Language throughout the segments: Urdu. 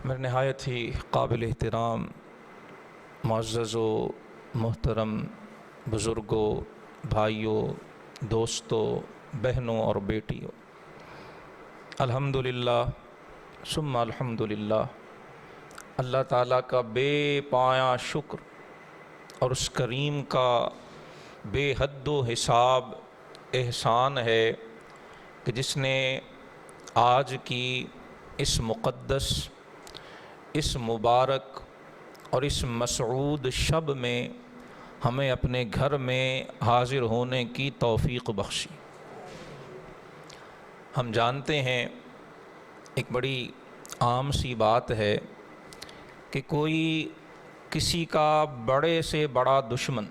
میرے نہایت ہی قابل احترام معزز و محترم بزرگوں، بھائیوں، دوستوں، بہنوں اور بیٹیوں، الحمدللہ ثم الحمدللہ، اللہ تعالیٰ کا بے پایہ شکر اور اس کریم کا بے حد و حساب احسان ہے کہ جس نے آج کی اس مقدس، اس مبارک اور اس مسعود شب میں ہمیں اپنے گھر میں حاضر ہونے کی توفیق بخشی۔ ہم جانتے ہیں، ایک بڑی عام سی بات ہے کہ کوئی کسی کا بڑے سے بڑا دشمن،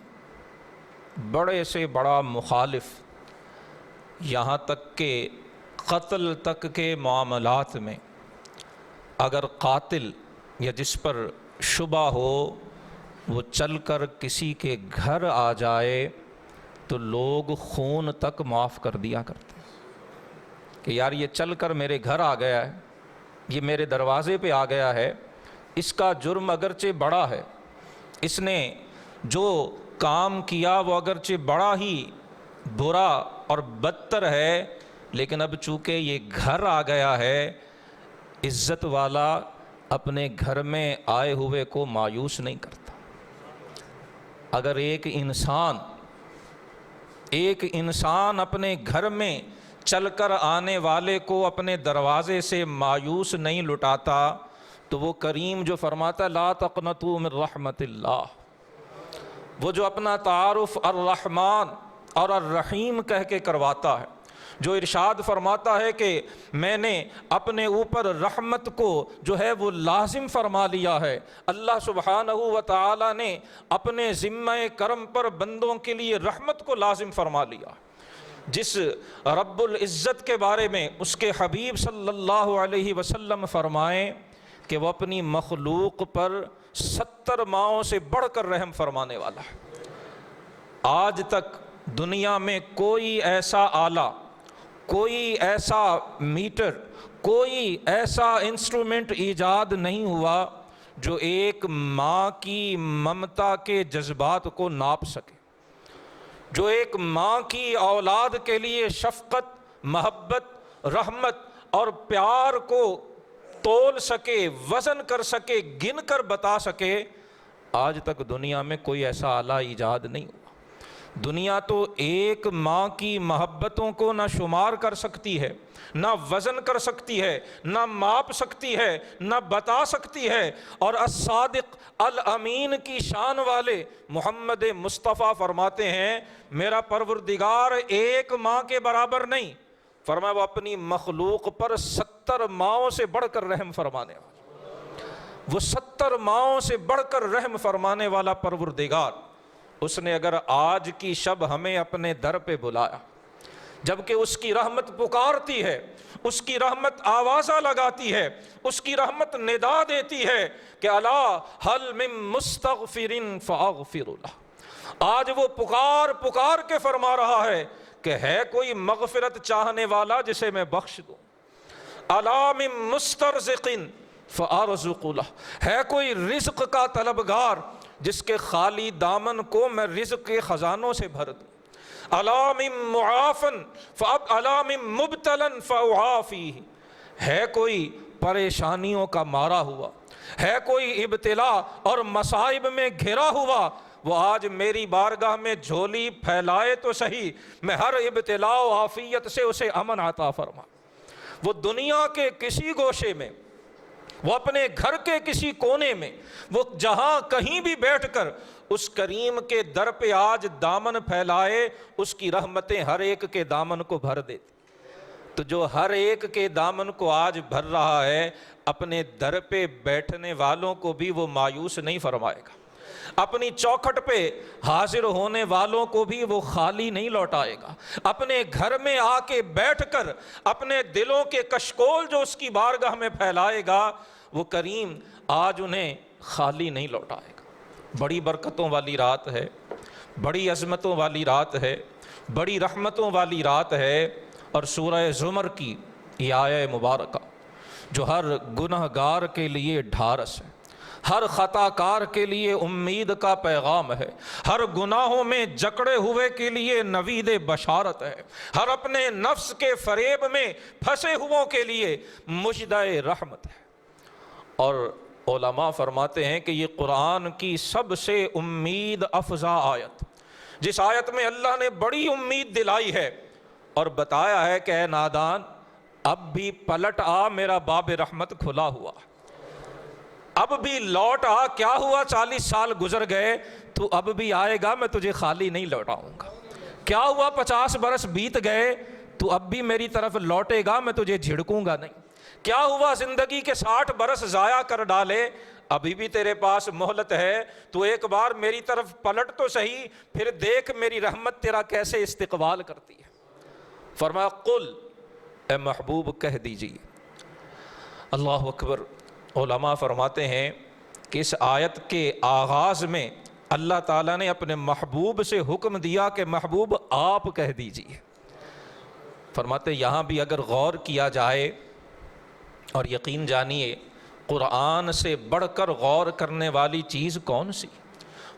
بڑے سے بڑا مخالف، یہاں تک کہ قتل تک کے معاملات میں اگر قاتل یا جس پر شبہ ہو وہ چل کر کسی کے گھر آ جائے تو لوگ خون تک معاف کر دیا کرتے ہیں کہ یار یہ چل کر میرے گھر آ گیا ہے، یہ میرے دروازے پہ آ گیا ہے، اس کا جرم اگرچہ بڑا ہے، اس نے جو کام کیا وہ اگرچہ بڑا ہی برا اور بدتر ہے، لیکن اب چونکہ یہ گھر آ گیا ہے، عزت والا اپنے گھر میں آئے ہوئے کو مایوس نہیں کرتا۔ اگر ایک انسان اپنے گھر میں چل کر آنے والے کو اپنے دروازے سے مایوس نہیں لٹاتا تو وہ کریم جو فرماتا لا تقنطوا من رحمت اللہ، وہ جو اپنا تعارف الرحمن اور الرحیم کہہ کے کرواتا ہے، جو ارشاد فرماتا ہے کہ میں نے اپنے اوپر رحمت کو جو ہے وہ لازم فرما لیا ہے، اللہ سبحانہ و تعالی نے اپنے ذمہ کرم پر بندوں کے لیے رحمت کو لازم فرما لیا۔ جس رب العزت کے بارے میں اس کے حبیب صلی اللہ علیہ وسلم فرمائیں کہ وہ اپنی مخلوق پر 70 ماؤں سے بڑھ کر رحم فرمانے والا ہے۔ آج تک دنیا میں کوئی ایسا آلہ، کوئی ایسا میٹر، کوئی ایسا انسٹرومنٹ ایجاد نہیں ہوا جو ایک ماں کی ممتا کے جذبات کو ناپ سکے، جو ایک ماں کی اولاد کے لیے شفقت، محبت، رحمت اور پیار کو تول سکے، وزن کر سکے، گن کر بتا سکے۔ آج تک دنیا میں کوئی ایسا آلہ ایجاد نہیں ہوا۔ دنیا تو ایک ماں کی محبتوں کو نہ شمار کر سکتی ہے، نہ وزن کر سکتی ہے، نہ ماپ سکتی ہے، نہ بتا سکتی ہے، اور الصادق الامین کی شان والے محمد مصطفیٰ فرماتے ہیں میرا پروردگار ایک ماں کے برابر نہیں، فرمایا وہ اپنی مخلوق پر 70 ماؤں سے بڑھ کر رحم فرمانے والا، وہ 70 ماؤں سے بڑھ کر رحم فرمانے والا پروردگار، اس نے اگر آج کی شب ہمیں اپنے در پہ بلایا، جبکہ اس کی رحمت پکارتی ہے، اس کی رحمت آوازہ لگاتی ہے، اس کی رحمت ندا دیتی ہے کہ الا هل من مستغفر فاغفر له، آج وہ پکار کے فرما رہا ہے کہ ہے کوئی مغفرت چاہنے والا جسے میں بخش دوں، الا من مسترزق فارزق له، ہے کوئی رزق کا طلبگار جس کے خالی دامن کو میں رزق کے خزانوں سے بھر دوں، الا من معافن الا من مبتلا فاعافیہ، ہے کوئی پریشانیوں کا مارا ہوا، ہے کوئی ابتلا اور مصائب میں گھرا ہوا، وہ آج میری بارگاہ میں جھولی پھیلائے تو صحیح، میں ہر ابتلا و عافیت سے اسے امن عطا فرما۔ وہ دنیا کے کسی گوشے میں، وہ اپنے گھر کے کسی کونے میں، وہ جہاں کہیں بھی بیٹھ کر اس کریم کے در پہ آج دامن پھیلائے، اس کی رحمتیں ہر ایک کے دامن کو بھر دیتی۔ تو جو ہر ایک کے دامن کو آج بھر رہا ہے، اپنے در پہ بیٹھنے والوں کو بھی وہ مایوس نہیں فرمائے گا، اپنی چوکھٹ پہ حاضر ہونے والوں کو بھی وہ خالی نہیں لوٹائے گا، اپنے گھر میں آ کے بیٹھ کر اپنے دلوں کے کشکول جو اس کی بارگاہ میں پھیلائے گا، وہ کریم آج انہیں خالی نہیں لوٹائے گا۔ بڑی برکتوں والی رات ہے، بڑی عظمتوں والی رات ہے، بڑی رحمتوں والی رات ہے، اور سورہ زمر کی یہ آیہ مبارکہ، جو ہر گنہگار کے لیے ڈھارس ہے، ہر خطا کار کے لیے امید کا پیغام ہے، ہر گناہوں میں جکڑے ہوئے کے لیے نوید بشارت ہے، ہر اپنے نفس کے فریب میں پھنسے ہوئوں کے لیے مژدہ رحمت ہے۔ اور علماء فرماتے ہیں کہ یہ قرآن کی سب سے امید افزا آیت، جس آیت میں اللہ نے بڑی امید دلائی ہے اور بتایا ہے کہ اے نادان اب بھی پلٹ آ، میرا باب رحمت کھلا ہوا، اب بھی لوٹ آ، کیا ہوا 40 سال گزر گئے تو اب بھی آئے گا، میں تجھے خالی نہیں لوٹاؤں گا، کیا ہوا 50 برس بیت گئے تو اب بھی میری طرف لوٹے گا، میں تجھے جھڑکوں گا نہیں، کیا ہوا زندگی کے 60 برس ضائع کر ڈالے، ابھی بھی تیرے پاس مہلت ہے، تو ایک بار میری طرف پلٹ تو صحیح، پھر دیکھ میری رحمت تیرا کیسے استقبال کرتی ہے۔ فرمایا قل، اے محبوب کہہ دیجیے۔ اللہ اکبر۔ علماء فرماتے ہیں کہ اس آیت کے آغاز میں اللہ تعالیٰ نے اپنے محبوب سے حکم دیا کہ محبوب آپ کہہ دیجیے۔ فرماتے یہاں بھی اگر غور کیا جائے اور یقین جانیے قرآن سے بڑھ کر غور کرنے والی چیز کون سی؟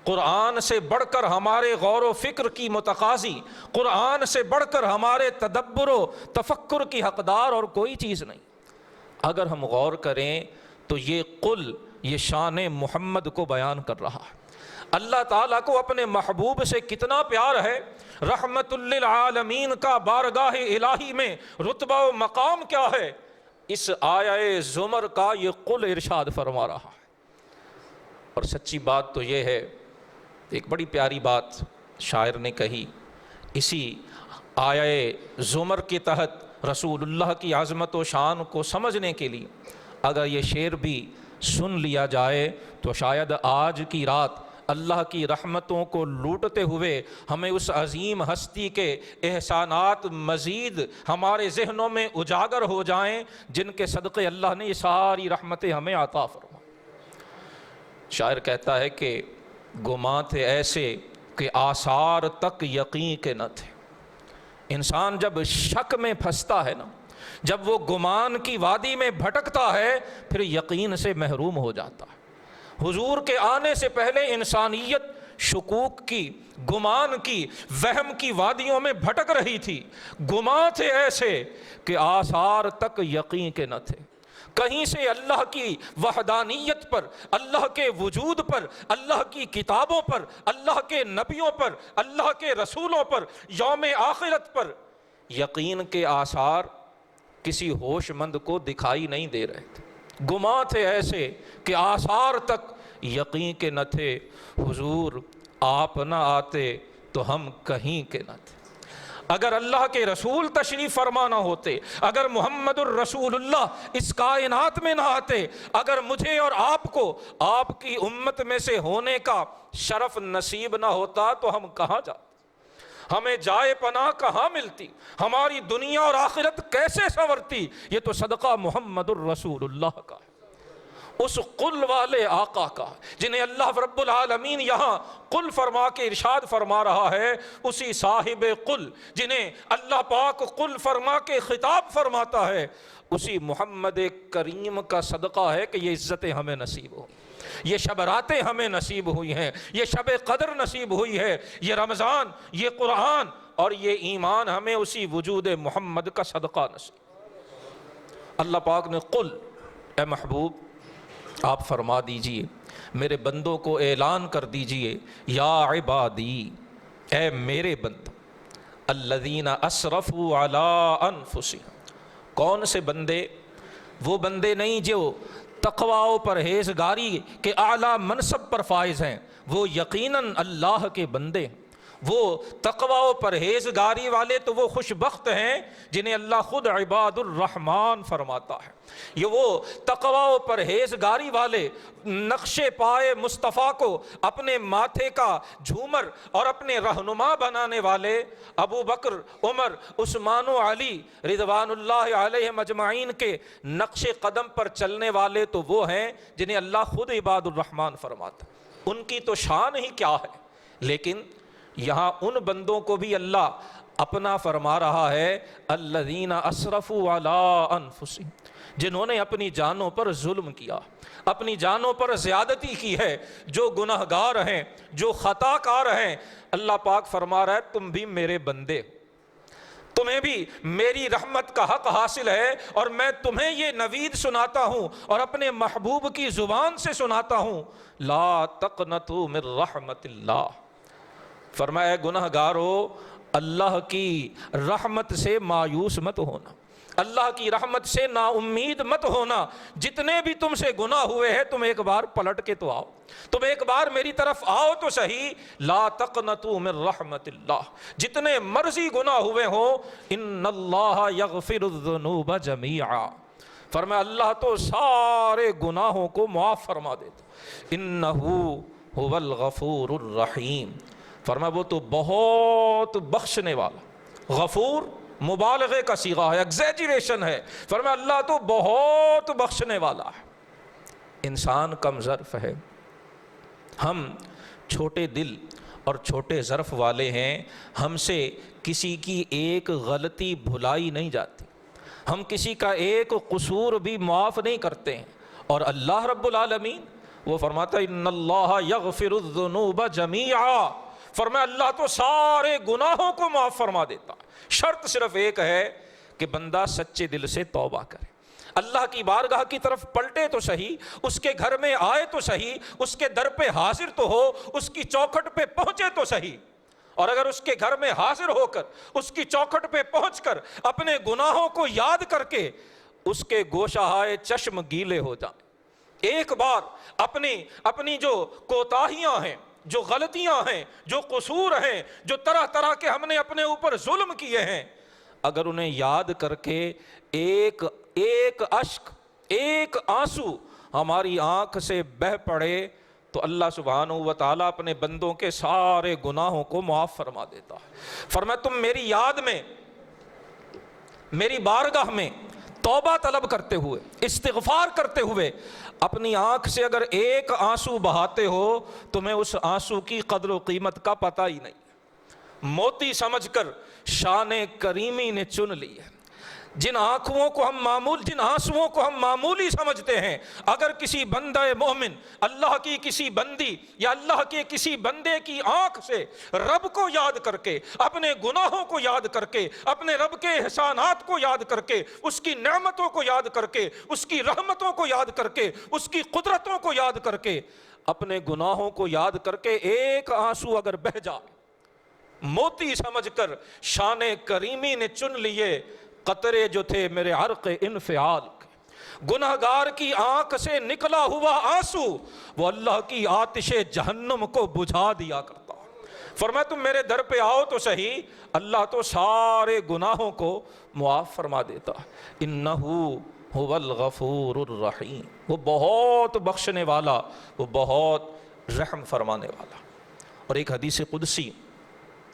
قرآن سے بڑھ کر ہمارے غور و فکر کی متقاضی، قرآن سے بڑھ کر ہمارے تدبر و تفکر کی حقدار اور کوئی چیز نہیں۔ اگر ہم غور کریں تو یہ قل، یہ شان محمد کو بیان کر رہا ہے۔ اللہ تعالیٰ کو اپنے محبوب سے کتنا پیار ہے، رحمت للعالمین کا بارگاہ الہی میں رتبہ و مقام کیا ہے، اس آیہ زمر کا یہ قل ارشاد فرما رہا ہے۔ اور سچی بات تو یہ ہے، ایک بڑی پیاری بات شاعر نے کہی، اسی آیہ زمر کے تحت رسول اللہ کی عظمت و شان کو سمجھنے کے لیے اگر یہ شعر بھی سن لیا جائے تو شاید آج کی رات اللہ کی رحمتوں کو لوٹتے ہوئے ہمیں اس عظیم ہستی کے احسانات مزید ہمارے ذہنوں میں اجاگر ہو جائیں، جن کے صدقے اللہ نے یہ ساری رحمتیں ہمیں عطا فرمائیں۔ شاعر کہتا ہے کہ گمان تھے ایسے کہ آثار تک یقین کے نہ تھے۔ انسان جب شک میں پھنستا ہے نا، جب وہ گمان کی وادی میں بھٹکتا ہے، پھر یقین سے محروم ہو جاتا ہے۔ حضور کے آنے سے پہلے انسانیت شکوک کی، گمان کی، وہم کی وادیوں میں بھٹک رہی تھی۔ گمان تھے ایسے کہ آثار تک یقین کے نہ تھے۔ کہیں سے اللہ کی وحدانیت پر، اللہ کے وجود پر، اللہ کی کتابوں پر، اللہ کے نبیوں پر، اللہ کے رسولوں پر، یوم آخرت پر یقین کے آثار کسی ہوش مند کو دکھائی نہیں دے رہے تھے۔ گمان تھے ایسے کہ آثار تک یقین کے نہ تھے۔ حضور آپ نہ آتے تو ہم کہیں کے نہ تھے۔ اگر اللہ کے رسول تشریف فرما نہ ہوتے، اگر محمد الرسول اللہ اس کائنات میں نہ آتے، اگر مجھے اور آپ کو آپ کی امت میں سے ہونے کا شرف نصیب نہ ہوتا تو ہم کہاں جاتے؟ ہمیں جائے پناہ کہاں ملتی؟ ہماری دنیا اور آخرت کیسے سنورتی؟ یہ تو صدقہ محمد الرسول اللہ کا ہے، اس قل والے آقا کا، جنہیں اللہ رب العالمین یہاں قل فرما کے ارشاد فرما رہا ہے، اسی صاحب قل جنہیں اللہ پاک قل فرما کے خطاب فرماتا ہے، اسی محمد کریم کا صدقہ ہے کہ یہ عزتیں ہمیں نصیب ہوں، یہ شب راتیں ہمیں نصیب ہوئی ہیں، یہ شب قدر نصیب ہوئی ہے، یہ رمضان، یہ قرآن اور یہ ایمان ہمیں اسی وجود محمد کا صدقہ نصیب۔ اللہ پاک نے قل، اے محبوب آپ فرما دیجئے، میرے بندوں کو اعلان کر دیجئے، یا عبادی، اے میرے بندوں، الذین اسرفوا علی انفسہم۔ کون سے بندے؟ وہ بندے نہیں جو تقوی و پرہیزگاری کے اعلیٰ منصب پر فائز ہیں، وہ یقیناً اللہ کے بندے ہیں۔ وہ تقوی و پرہیزگاری والے تو وہ خوش بخت ہیں جنہیں اللہ خود عباد الرحمن فرماتا ہے۔ یہ وہ تقوی و پرہیزگاری والے نقش پائے مصطفیٰ کو اپنے ماتھے کا جھومر اور اپنے رہنما بنانے والے ابو بکر، عمر، عثمان و علی رضوان اللہ علیہم اجمعین کے نقش قدم پر چلنے والے تو وہ ہیں جنہیں اللہ خود عباد الرحمن فرماتا ہے۔ ان کی تو شان ہی کیا ہے، لیکن یہاں ان بندوں کو بھی اللہ اپنا فرما رہا ہے، الذین اسرفوا علی انفسہم، جنہوں نے اپنی جانوں پر ظلم کیا، اپنی جانوں پر زیادتی کی ہے، جو گناہگار ہیں، جو خطا کار ہیں۔ اللہ پاک فرما رہا ہے تم بھی میرے بندے، تمہیں بھی میری رحمت کا حق حاصل ہے، اور میں تمہیں یہ نوید سناتا ہوں اور اپنے محبوب کی زبان سے سناتا ہوں، لا تقنطوا من رحمت اللہ۔ فرمایا گناہگارو، اللہ کی رحمت سے مایوس مت ہونا، اللہ کی رحمت سے نا امید مت ہونا۔ جتنے بھی تم سے گناہ ہوئے ہیں تم ایک بار پلٹ کے تو آؤ، تم ایک بار میری طرف آؤ تو صحیح۔ لا تقنطوا من رحمت اللہ، جتنے مرضی گناہ ہوئے ہوں، ان اللہ یغفر الذنوب جمیعا، فرمایا اللہ تو سارے گناہوں کو معاف فرما دیتا، انہ هو الغفور الرحیم، فرمایا وہ تو بہت بخشنے والا۔ غفور مبالغے کا صیغہ ہے، ایگزیجریشن ہے، فرمایا اللہ تو بہت بخشنے والا ہے۔ انسان کم ظرف ہے، ہم چھوٹے دل اور چھوٹے ظرف والے ہیں، ہم سے کسی کی ایک غلطی بھلائی نہیں جاتی، ہم کسی کا ایک قصور بھی معاف نہیں کرتے ہیں، اور اللہ رب العالمین وہ فرماتا ہے ان اللہ یغفر الذنوب جمیعا، فرمایا اللہ تو سارے گناہوں کو معاف فرما دیتا۔ شرط صرف ایک ہے کہ بندہ سچے دل سے توبہ کرے، اللہ کی بارگاہ کی طرف پلٹے تو صحیح، اس کے گھر میں آئے تو صحیح، اس کے در پہ حاضر تو ہو، اس کی چوکھٹ پہ پہنچے تو صحیح۔ اور اگر اس کے گھر میں حاضر ہو کر، اس کی چوکھٹ پہ پہنچ کر اپنے گناہوں کو یاد کر کے اس کے گوشہائے چشم گیلے ہو جائیں، ایک بار اپنی جو کوتاہیاں ہیں، جو غلطیاں ہیں، جو قصور ہیں، جو طرح طرح کے ہم نے اپنے اوپر ظلم کیے ہیں، اگر انہیں یاد کر کے ایک اشک، ایک آنسو ہماری آنکھ سے بہہ پڑے تو اللہ سبحانہ و تعالیٰ اپنے بندوں کے سارے گناہوں کو معاف فرما دیتا ہے۔ فرمایا تم میری یاد میں، میری بارگاہ میں توبہ طلب کرتے ہوئے، استغفار کرتے ہوئے اپنی آنکھ سے اگر ایک آنسو بہاتے ہو، تمہیں اس آنسو کی قدر و قیمت کا پتہ ہی نہیں۔ موتی سمجھ کر شان کریمی نے چن لی ہے۔ جن آنسوؤں کو ہم معمولی سمجھتے ہیں، اگر کسی بندہ مومن اللہ کی کسی بندی یا اللہ کے کسی بندے کی آنکھ سے رب کو یاد کر کے، اپنے گناہوں کو یاد کر کے، اپنے رب کے احسانات کو یاد کر کے، اس کی نعمتوں کو یاد کر کے، اس کی رحمتوں کو یاد کر کے، اس کی قدرتوں کو یاد کر کے، اپنے گناہوں کو یاد کر کے ایک آنسو اگر بہہ جائے، موتی سمجھ کر شان کریمی نے چن لیے قطرے جو تھے میرے عرق انفعال کے، گناہگار کی آنکھ سے نکلا ہوا آنسو وہ اللہ کی آتش جہنم کو بجھا دیا کرتا۔ فرمایا تم میرے در پہ آؤ تو صحیح، اللہ تو سارے گناہوں کو معاف فرما دیتا۔ انہ هو الغفور الرحیم، وہ بہت بخشنے والا، وہ بہت رحم فرمانے والا۔ اور ایک حدیث قدسی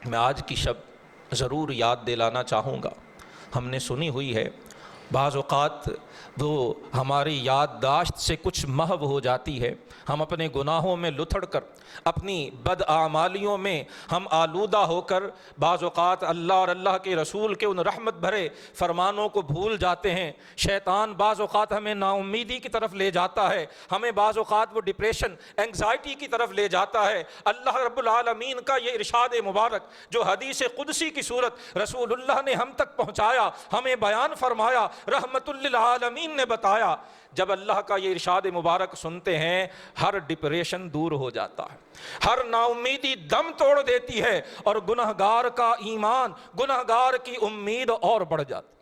میں آج کی شب ضرور یاد دلانا چاہوں گا، ہم نے سنی ہوئی ہے، بعض اوقات وہ ہماری یادداشت سے کچھ محو ہو جاتی ہے، ہم اپنے گناہوں میں لتھڑ کر، اپنی بداعمالیوں میں ہم آلودہ ہو کر بعض اوقات اللہ اور اللہ کے رسول کے ان رحمت بھرے فرمانوں کو بھول جاتے ہیں۔ شیطان بعض اوقات ہمیں نا امیدی کی طرف لے جاتا ہے، ہمیں بعض اوقات وہ ڈپریشن، انگزائٹی کی طرف لے جاتا ہے۔ اللہ رب العالمین کا یہ ارشاد مبارک جو حدیث قدسی کی صورت رسول اللہ نے ہم تک پہنچایا، ہمیں بیان فرمایا، رحمت للعالمین نے بتایا، جب اللہ کا یہ ارشاد مبارک سنتے ہیں ہر ڈپریشن دور ہو جاتا ہے، ہر نا امیدی دم توڑ دیتی ہے، اور گناہگار کا ایمان، گناہگار کی امید اور بڑھ جاتی۔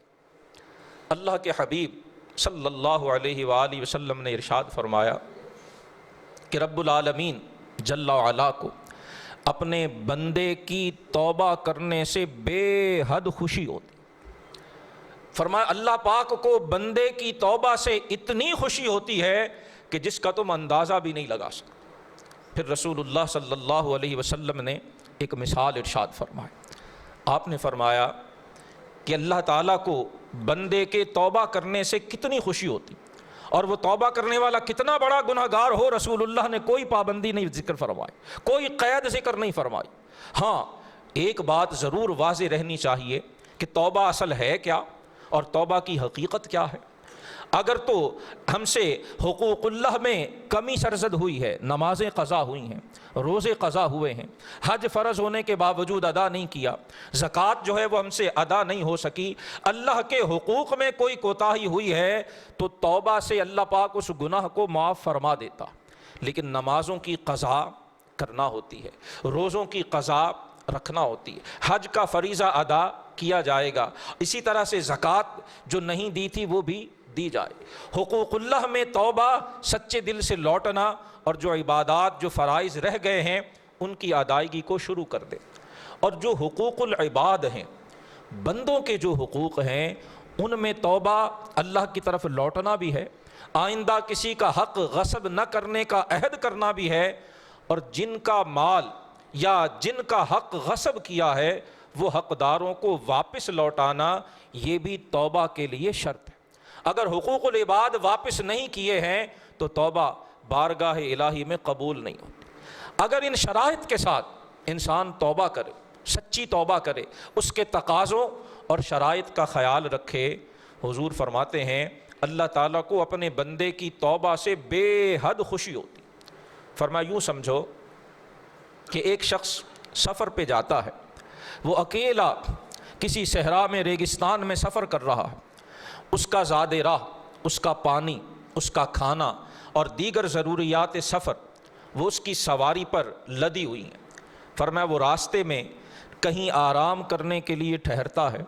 اللہ کے حبیب صلی اللہ علیہ وآلہ وسلم نے ارشاد فرمایا کہ رب العالمین جل وعلا کو اپنے بندے کی توبہ کرنے سے بے حد خوشی ہوتی۔ فرمایا اللہ پاک کو بندے کی توبہ سے اتنی خوشی ہوتی ہے کہ جس کا تم اندازہ بھی نہیں لگا سکتے۔ پھر رسول اللہ صلی اللہ علیہ وسلم نے ایک مثال ارشاد فرمائی، آپ نے فرمایا کہ اللہ تعالیٰ کو بندے کے توبہ کرنے سے کتنی خوشی ہوتی، اور وہ توبہ کرنے والا کتنا بڑا گناہگار ہو، رسول اللہ نے کوئی پابندی نہیں ذکر فرمائی، کوئی قید ذکر نہیں فرمائی۔ ہاں ایک بات ضرور واضح رہنی چاہیے کہ توبہ اصل ہے کیا اور توبہ کی حقیقت کیا ہے۔ اگر تو ہم سے حقوق اللہ میں کمی سرزد ہوئی ہے، نمازیں قضا ہوئی ہیں، روزے قضا ہوئے ہیں، حج فرض ہونے کے باوجود ادا نہیں کیا، زکوٰۃ جو ہے وہ ہم سے ادا نہیں ہو سکی، اللہ کے حقوق میں کوئی کوتاہی ہوئی ہے تو توبہ سے اللہ پاک اس گناہ کو معاف فرما دیتا۔ لیکن نمازوں کی قضا کرنا ہوتی ہے، روزوں کی قضا رکھنا ہوتی ہے، حج کا فریضہ ادا کیا جائے گا، اسی طرح سے زکوٰۃ جو نہیں دی تھی وہ بھی دی جائے۔ حقوق اللہ میں توبہ، سچے دل سے لوٹنا، اور جو عبادات جو فرائض رہ گئے ہیں ان کی ادائیگی کو شروع کر دے۔ اور جو حقوق العباد ہیں، بندوں کے جو حقوق ہیں، ان میں توبہ، اللہ کی طرف لوٹنا بھی ہے، آئندہ کسی کا حق غصب نہ کرنے کا عہد کرنا بھی ہے، اور جن کا مال یا جن کا حق غصب کیا ہے وہ حقداروں کو واپس لوٹانا، یہ بھی توبہ کے لیے شرط ہے۔ اگر حقوق العباد واپس نہیں کیے ہیں تو توبہ بارگاہ الہی میں قبول نہیں ہوتی۔ اگر ان شرائط کے ساتھ انسان توبہ کرے، سچی توبہ کرے، اس کے تقاضوں اور شرائط کا خیال رکھے، حضور فرماتے ہیں اللہ تعالیٰ کو اپنے بندے کی توبہ سے بے حد خوشی ہوتی۔ فرمایا یوں سمجھو کہ ایک شخص سفر پہ جاتا ہے، وہ اکیلا کسی صحرا میں، ریگستان میں سفر کر رہا ہے، اس کا زاد راہ، اس کا پانی، اس کا کھانا اور دیگر ضروریات سفر وہ اس کی سواری پر لدی ہوئی ہیں۔ فرمایا وہ راستے میں کہیں آرام کرنے کے لیے ٹھہرتا ہے،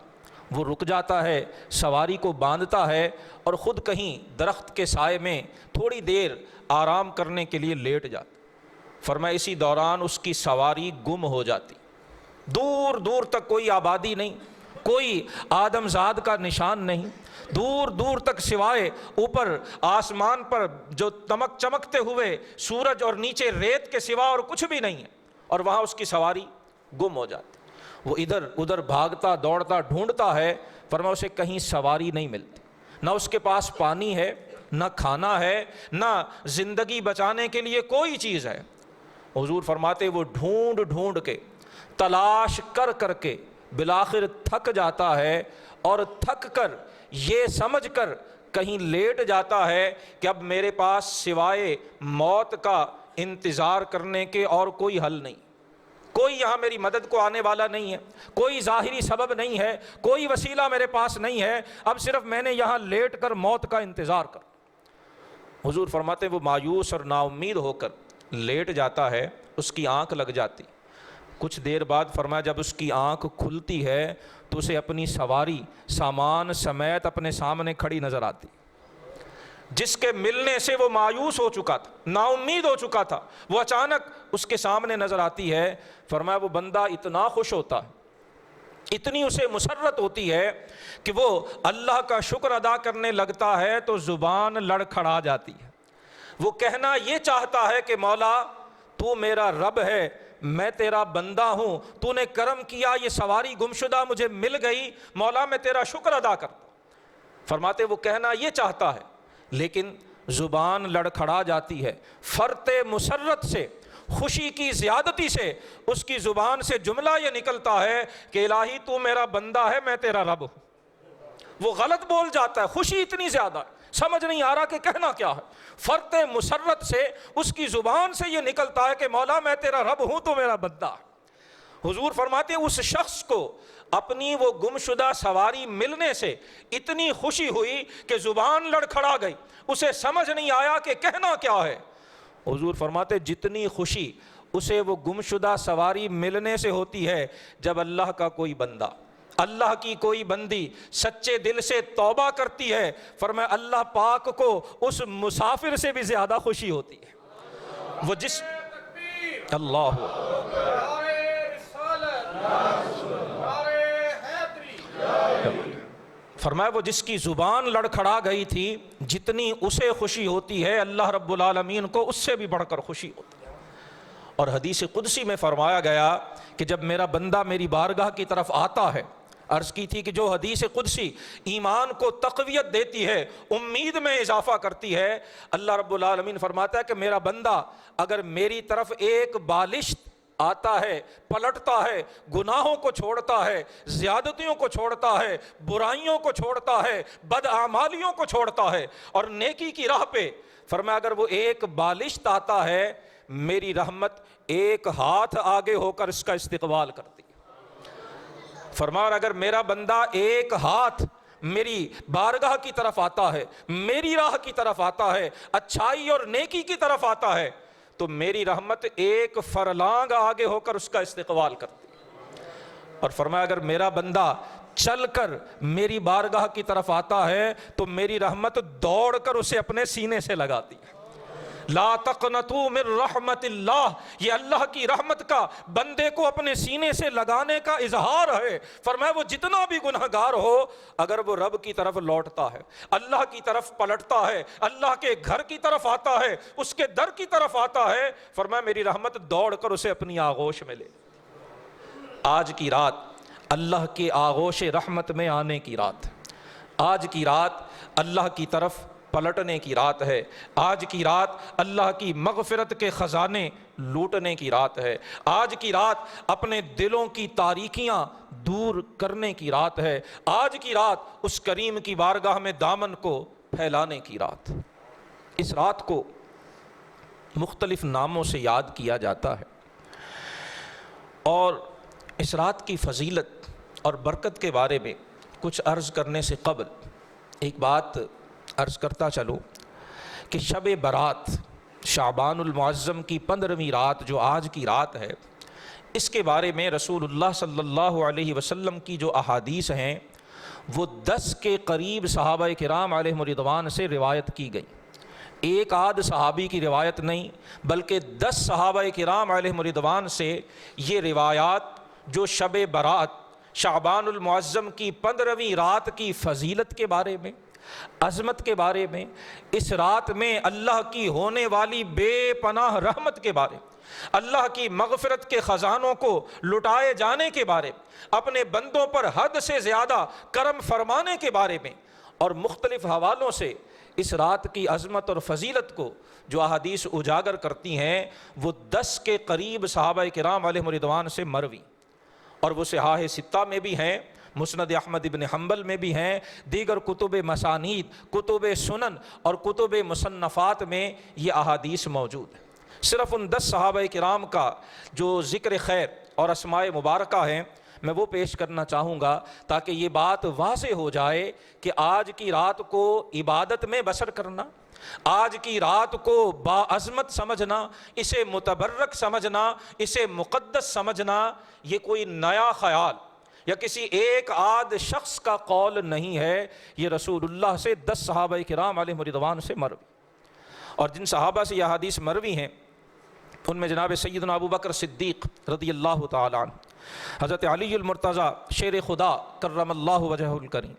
وہ رک جاتا ہے، سواری کو باندھتا ہے اور خود کہیں درخت کے سائے میں تھوڑی دیر آرام کرنے کے لیے لیٹ جاتا۔ فرمایا اسی دوران اس کی سواری گم ہو جاتی، دور دور تک کوئی آبادی نہیں، کوئی آدم زاد کا نشان نہیں، دور دور تک سوائے اوپر آسمان پر جو چمکتے ہوئے سورج اور نیچے ریت کے سوا اور کچھ بھی نہیں ہے، اور وہاں اس کی سواری گم ہو جاتی۔ وہ ادھر ادھر بھاگتا دوڑتا ڈھونڈتا ہے، فرمایا اسے کہیں سواری نہیں ملتی، نہ اس کے پاس پانی ہے، نہ کھانا ہے، نہ زندگی بچانے کے لیے کوئی چیز ہے۔ حضور فرماتے وہ ڈھونڈ ڈھونڈ کے، تلاش کر کر کے بالآخر تھک جاتا ہے، اور تھک کر یہ سمجھ کر کہیں لیٹ جاتا ہے کہ اب میرے پاس سوائے موت کا انتظار کرنے کے اور کوئی حل نہیں، کوئی یہاں میری مدد کو آنے والا نہیں ہے، کوئی ظاہری سبب نہیں ہے، کوئی وسیلہ میرے پاس نہیں ہے، اب صرف میں نے یہاں لیٹ کر موت کا انتظار کر۔ حضور فرماتے ہیں وہ مایوس اور نا امید ہو کر لیٹ جاتا ہے، اس کی آنکھ لگ جاتی، کچھ دیر بعد فرمایا جب اس کی آنکھ کھلتی ہے تو اسے اپنی سواری سامان سمیت اپنے سامنے کھڑی نظر آتی، جس کے ملنے سے وہ مایوس ہو چکا تھا، نا امید ہو چکا تھا، وہ اچانک اس کے سامنے نظر آتی ہے۔ فرمایا وہ بندہ اتنا خوش ہوتا ہے، اتنی اسے مسرت ہوتی ہے کہ وہ اللہ کا شکر ادا کرنے لگتا ہے تو زبان لڑکھڑا جاتی ہے، وہ کہنا یہ چاہتا ہے کہ مولا تو میرا رب ہے، میں تیرا بندہ ہوں، تو نے کرم کیا، یہ سواری گمشدہ مجھے مل گئی، مولا میں تیرا شکر ادا کرتا۔ فرماتے وہ کہنا یہ چاہتا ہے لیکن زبان لڑکھڑا جاتی ہے، فرط مسرت سے، خوشی کی زیادتی سے اس کی زبان سے جملہ یہ نکلتا ہے کہ الہی تو میرا بندہ ہے، میں تیرا رب ہوں۔ وہ غلط بول جاتا ہے، خوشی اتنی زیادہ ہے، سمجھ نہیں آ رہا کہ کہنا کیا ہے، فرط مسرت سے اس کی زبان سے یہ نکلتا ہے کہ مولا میں تیرا رب ہوں تو میرا بندہ ہے۔ حضور فرماتے ہیں اس شخص کو اپنی وہ گمشدہ سواری ملنے سے اتنی خوشی ہوئی کہ زبان لڑکھڑا گئی، اسے سمجھ نہیں آیا کہ کہنا کیا ہے۔ حضور فرماتے جتنی خوشی اسے وہ گمشدہ سواری ملنے سے ہوتی ہے، جب اللہ کا کوئی بندہ، اللہ کی کوئی بندی سچے دل سے توبہ کرتی ہے، فرمایا اللہ پاک کو اس مسافر سے بھی زیادہ خوشی ہوتی ہے۔ وہ جس اللہ فرمایا وہ جس کی زبان لڑکھڑا گئی تھی، جتنی اسے خوشی ہوتی ہے اللہ رب العالمین کو اس سے بھی بڑھ کر خوشی ہوتی ہے۔ اور حدیث قدسی میں فرمایا گیا کہ جب میرا بندہ میری بارگاہ کی طرف آتا ہے، عرض کی تھی کہ جو حدیث قدسی ایمان کو تقویت دیتی ہے، امید میں اضافہ کرتی ہے، اللہ رب العالمین فرماتا ہے کہ میرا بندہ اگر میری طرف ایک بالشت آتا ہے، پلٹتا ہے، گناہوں کو چھوڑتا ہے، زیادتیوں کو چھوڑتا ہے، برائیوں کو چھوڑتا ہے، بدعمالیوں کو چھوڑتا ہے، اور نیکی کی راہ پہ فرمایا اگر وہ ایک بالشت آتا ہے میری رحمت ایک ہاتھ آگے ہو کر اس کا استقبال کرتی ہے۔ فرمایا اگر میرا بندہ ایک ہاتھ میری بارگاہ کی طرف آتا ہے، میری راہ کی طرف آتا ہے، اچھائی اور نیکی کی طرف آتا ہے، تو میری رحمت ایک فرلانگ آگے ہو کر اس کا استقبال کرتی ہے۔ اور فرمایا اگر میرا بندہ چل کر میری بارگاہ کی طرف آتا ہے تو میری رحمت دوڑ کر اسے اپنے سینے سے لگاتی ہے۔ لا تقنطوا من رحمت اللہ، یہ اللہ کی رحمت کا بندے کو اپنے سینے سے لگانے کا اظہار ہے۔ فرمایا وہ جتنا بھی گنہگار ہو اگر وہ رب کی طرف لوٹتا ہے، اللہ کی طرف پلٹتا ہے، اللہ کے گھر کی طرف آتا ہے، اس کے در کی طرف آتا ہے، فرمایا میری رحمت دوڑ کر اسے اپنی آغوش میں لے۔ آج کی رات اللہ کے آغوش رحمت میں آنے کی رات، آج کی رات اللہ کی طرف پلٹنے کی رات ہے، آج کی رات اللہ کی مغفرت کے خزانے لوٹنے کی رات ہے، آج کی رات اپنے دلوں کی تاریکیاں دور کرنے کی رات ہے، آج کی رات اس کریم کی بارگاہ میں دامن کو پھیلانے کی رات۔ اس رات کو مختلف ناموں سے یاد کیا جاتا ہے، اور اس رات کی فضیلت اور برکت کے بارے میں کچھ عرض کرنے سے قبل ایک بات عرض کرتا چلوں کہ شب برات شعبان المعظم کی 15ویں رات جو آج کی رات ہے، اس کے بارے میں رسول اللہ صلی اللہ علیہ وسلم کی جو احادیث ہیں وہ 10 کے قریب صحابہ کرام علیہم رضوان سے روایت کی گئی۔ ایک آدھ صحابی کی روایت نہیں بلکہ 10 صحابہ کرام علیہم رضوان سے یہ روایات جو شب برات شعبان المعظم کی 15ویں رات کی فضیلت کے بارے میں، عظمت کے بارے میں، اس رات میں اللہ کی ہونے والی بے پناہ رحمت کے بارے، اللہ کی مغفرت کے خزانوں کو لٹائے جانے کے بارے، اپنے بندوں پر حد سے زیادہ کرم فرمانے کے بارے میں، اور مختلف حوالوں سے اس رات کی عظمت اور فضیلت کو جو احادیث اجاگر کرتی ہیں وہ 10 کے قریب صحابہ کرام علیہم رضوان سے مروی، اور وہ صحاح ستہ میں بھی ہیں، مسند احمد ابن حنبل میں بھی ہیں، دیگر کتب مسانید، کتب سنن اور کتب مصنفات میں یہ احادیث موجود ہیں۔ صرف ان 10 صحابہ کرام کا جو ذکر خیر اور اسماء مبارکہ ہیں میں وہ پیش کرنا چاہوں گا تاکہ یہ بات واضح ہو جائے کہ آج کی رات کو عبادت میں بسر کرنا، آج کی رات کو باعظمت سمجھنا، اسے متبرک سمجھنا، اسے مقدس سمجھنا، یہ کوئی نیا خیال یا کسی ایک آدھ شخص کا قول نہیں ہے، یہ رسول اللہ سے 10 صحابہ کرام علیہم رضوان سے مروی۔ اور جن صحابہ سے یہ حدیث مروی ہیں ان میں جناب سیدنا ابو بکر صدیق رضی اللہ تعالی عنہ، حضرت علی المرتضیٰ شیر خدا کرم اللہ وجہہ الکریم،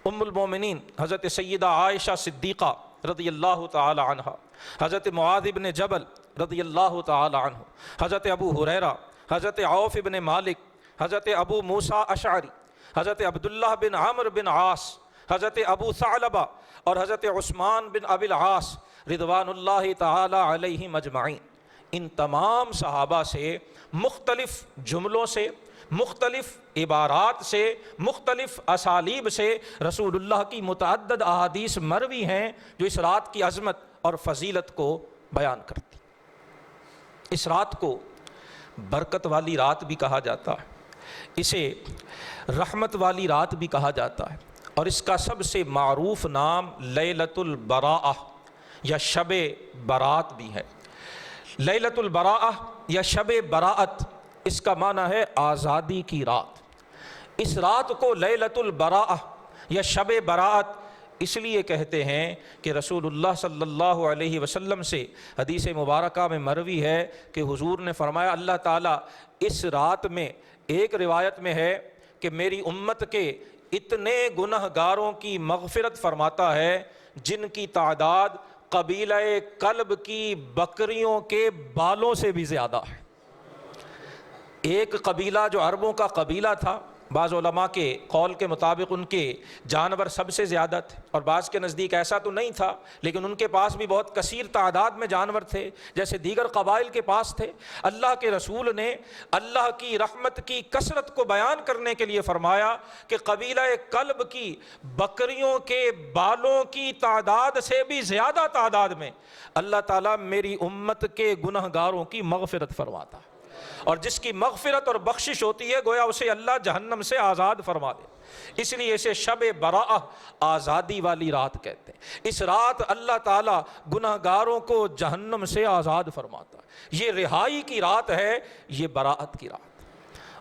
ام المومنین حضرت سیدہ عائشہ صدیقہ رضی اللہ تعالی عنہ، حضرت معاذ بن جبل رضی اللہ تعالی عنہ، حضرت ابو ہریرہ، حضرت عوف بن مالک، حضرت ابو موسیٰ اشعری، حضرت عبداللہ بن عمرو بن عاص، حضرت ابو ثعلبہ اور حضرت عثمان بن ابی العاص رضوان اللہ تعالی علیہم اجمعین۔ ان تمام صحابہ سے مختلف جملوں سے، مختلف عبارات سے، مختلف اسالیب سے رسول اللہ کی متعدد احادیث مروی ہیں جو اس رات کی عظمت اور فضیلت کو بیان کرتی۔ اس رات کو برکت والی رات بھی کہا جاتا ہے، اسے رحمت والی رات بھی کہا جاتا ہے، اور اس کا سب سے معروف نام لیلۃ البراءہ یا شب برات بھی ہے۔ لیلۃ البراءہ یا شب براءت اس کا معنی ہے آزادی کی رات۔ اس رات کو لیلۃ البراءہ یا شب براءت اس لیے کہتے ہیں کہ رسول اللہ صلی اللہ علیہ وسلم سے حدیث مبارکہ میں مروی ہے کہ حضور نے فرمایا اللہ تعالیٰ اس رات میں، ایک روایت میں ہے کہ میری امت کے اتنے گنہگاروں کی مغفرت فرماتا ہے جن کی تعداد قبیلہ کلب کی بکریوں کے بالوں سے بھی زیادہ ہے۔ ایک قبیلہ جو عربوں کا قبیلہ تھا بعض علماء کے قول کے مطابق ان کے جانور سب سے زیادہ تھے، اور بعض کے نزدیک ایسا تو نہیں تھا، لیکن ان کے پاس بھی بہت کثیر تعداد میں جانور تھے جیسے دیگر قبائل کے پاس تھے۔ اللہ کے رسول نے اللہ کی رحمت کی کثرت کو بیان کرنے کے لیے فرمایا کہ قبیلہ کلب کی بکریوں کے بالوں کی تعداد سے بھی زیادہ تعداد میں اللہ تعالیٰ میری امت کے گنہگاروں کی مغفرت فرماتا ہے، اور جس کی مغفرت اور بخشش ہوتی ہے گویا اسے اللہ جہنم سے آزاد فرما دے۔ اس لیے اسے شب براءہ، آزادی والی رات کہتے ہیں۔ اس رات اللہ تعالیٰ گناہگاروں کو جہنم سے آزاد فرماتا ہے۔ یہ رہائی کی رات ہے، یہ براءت کی رات۔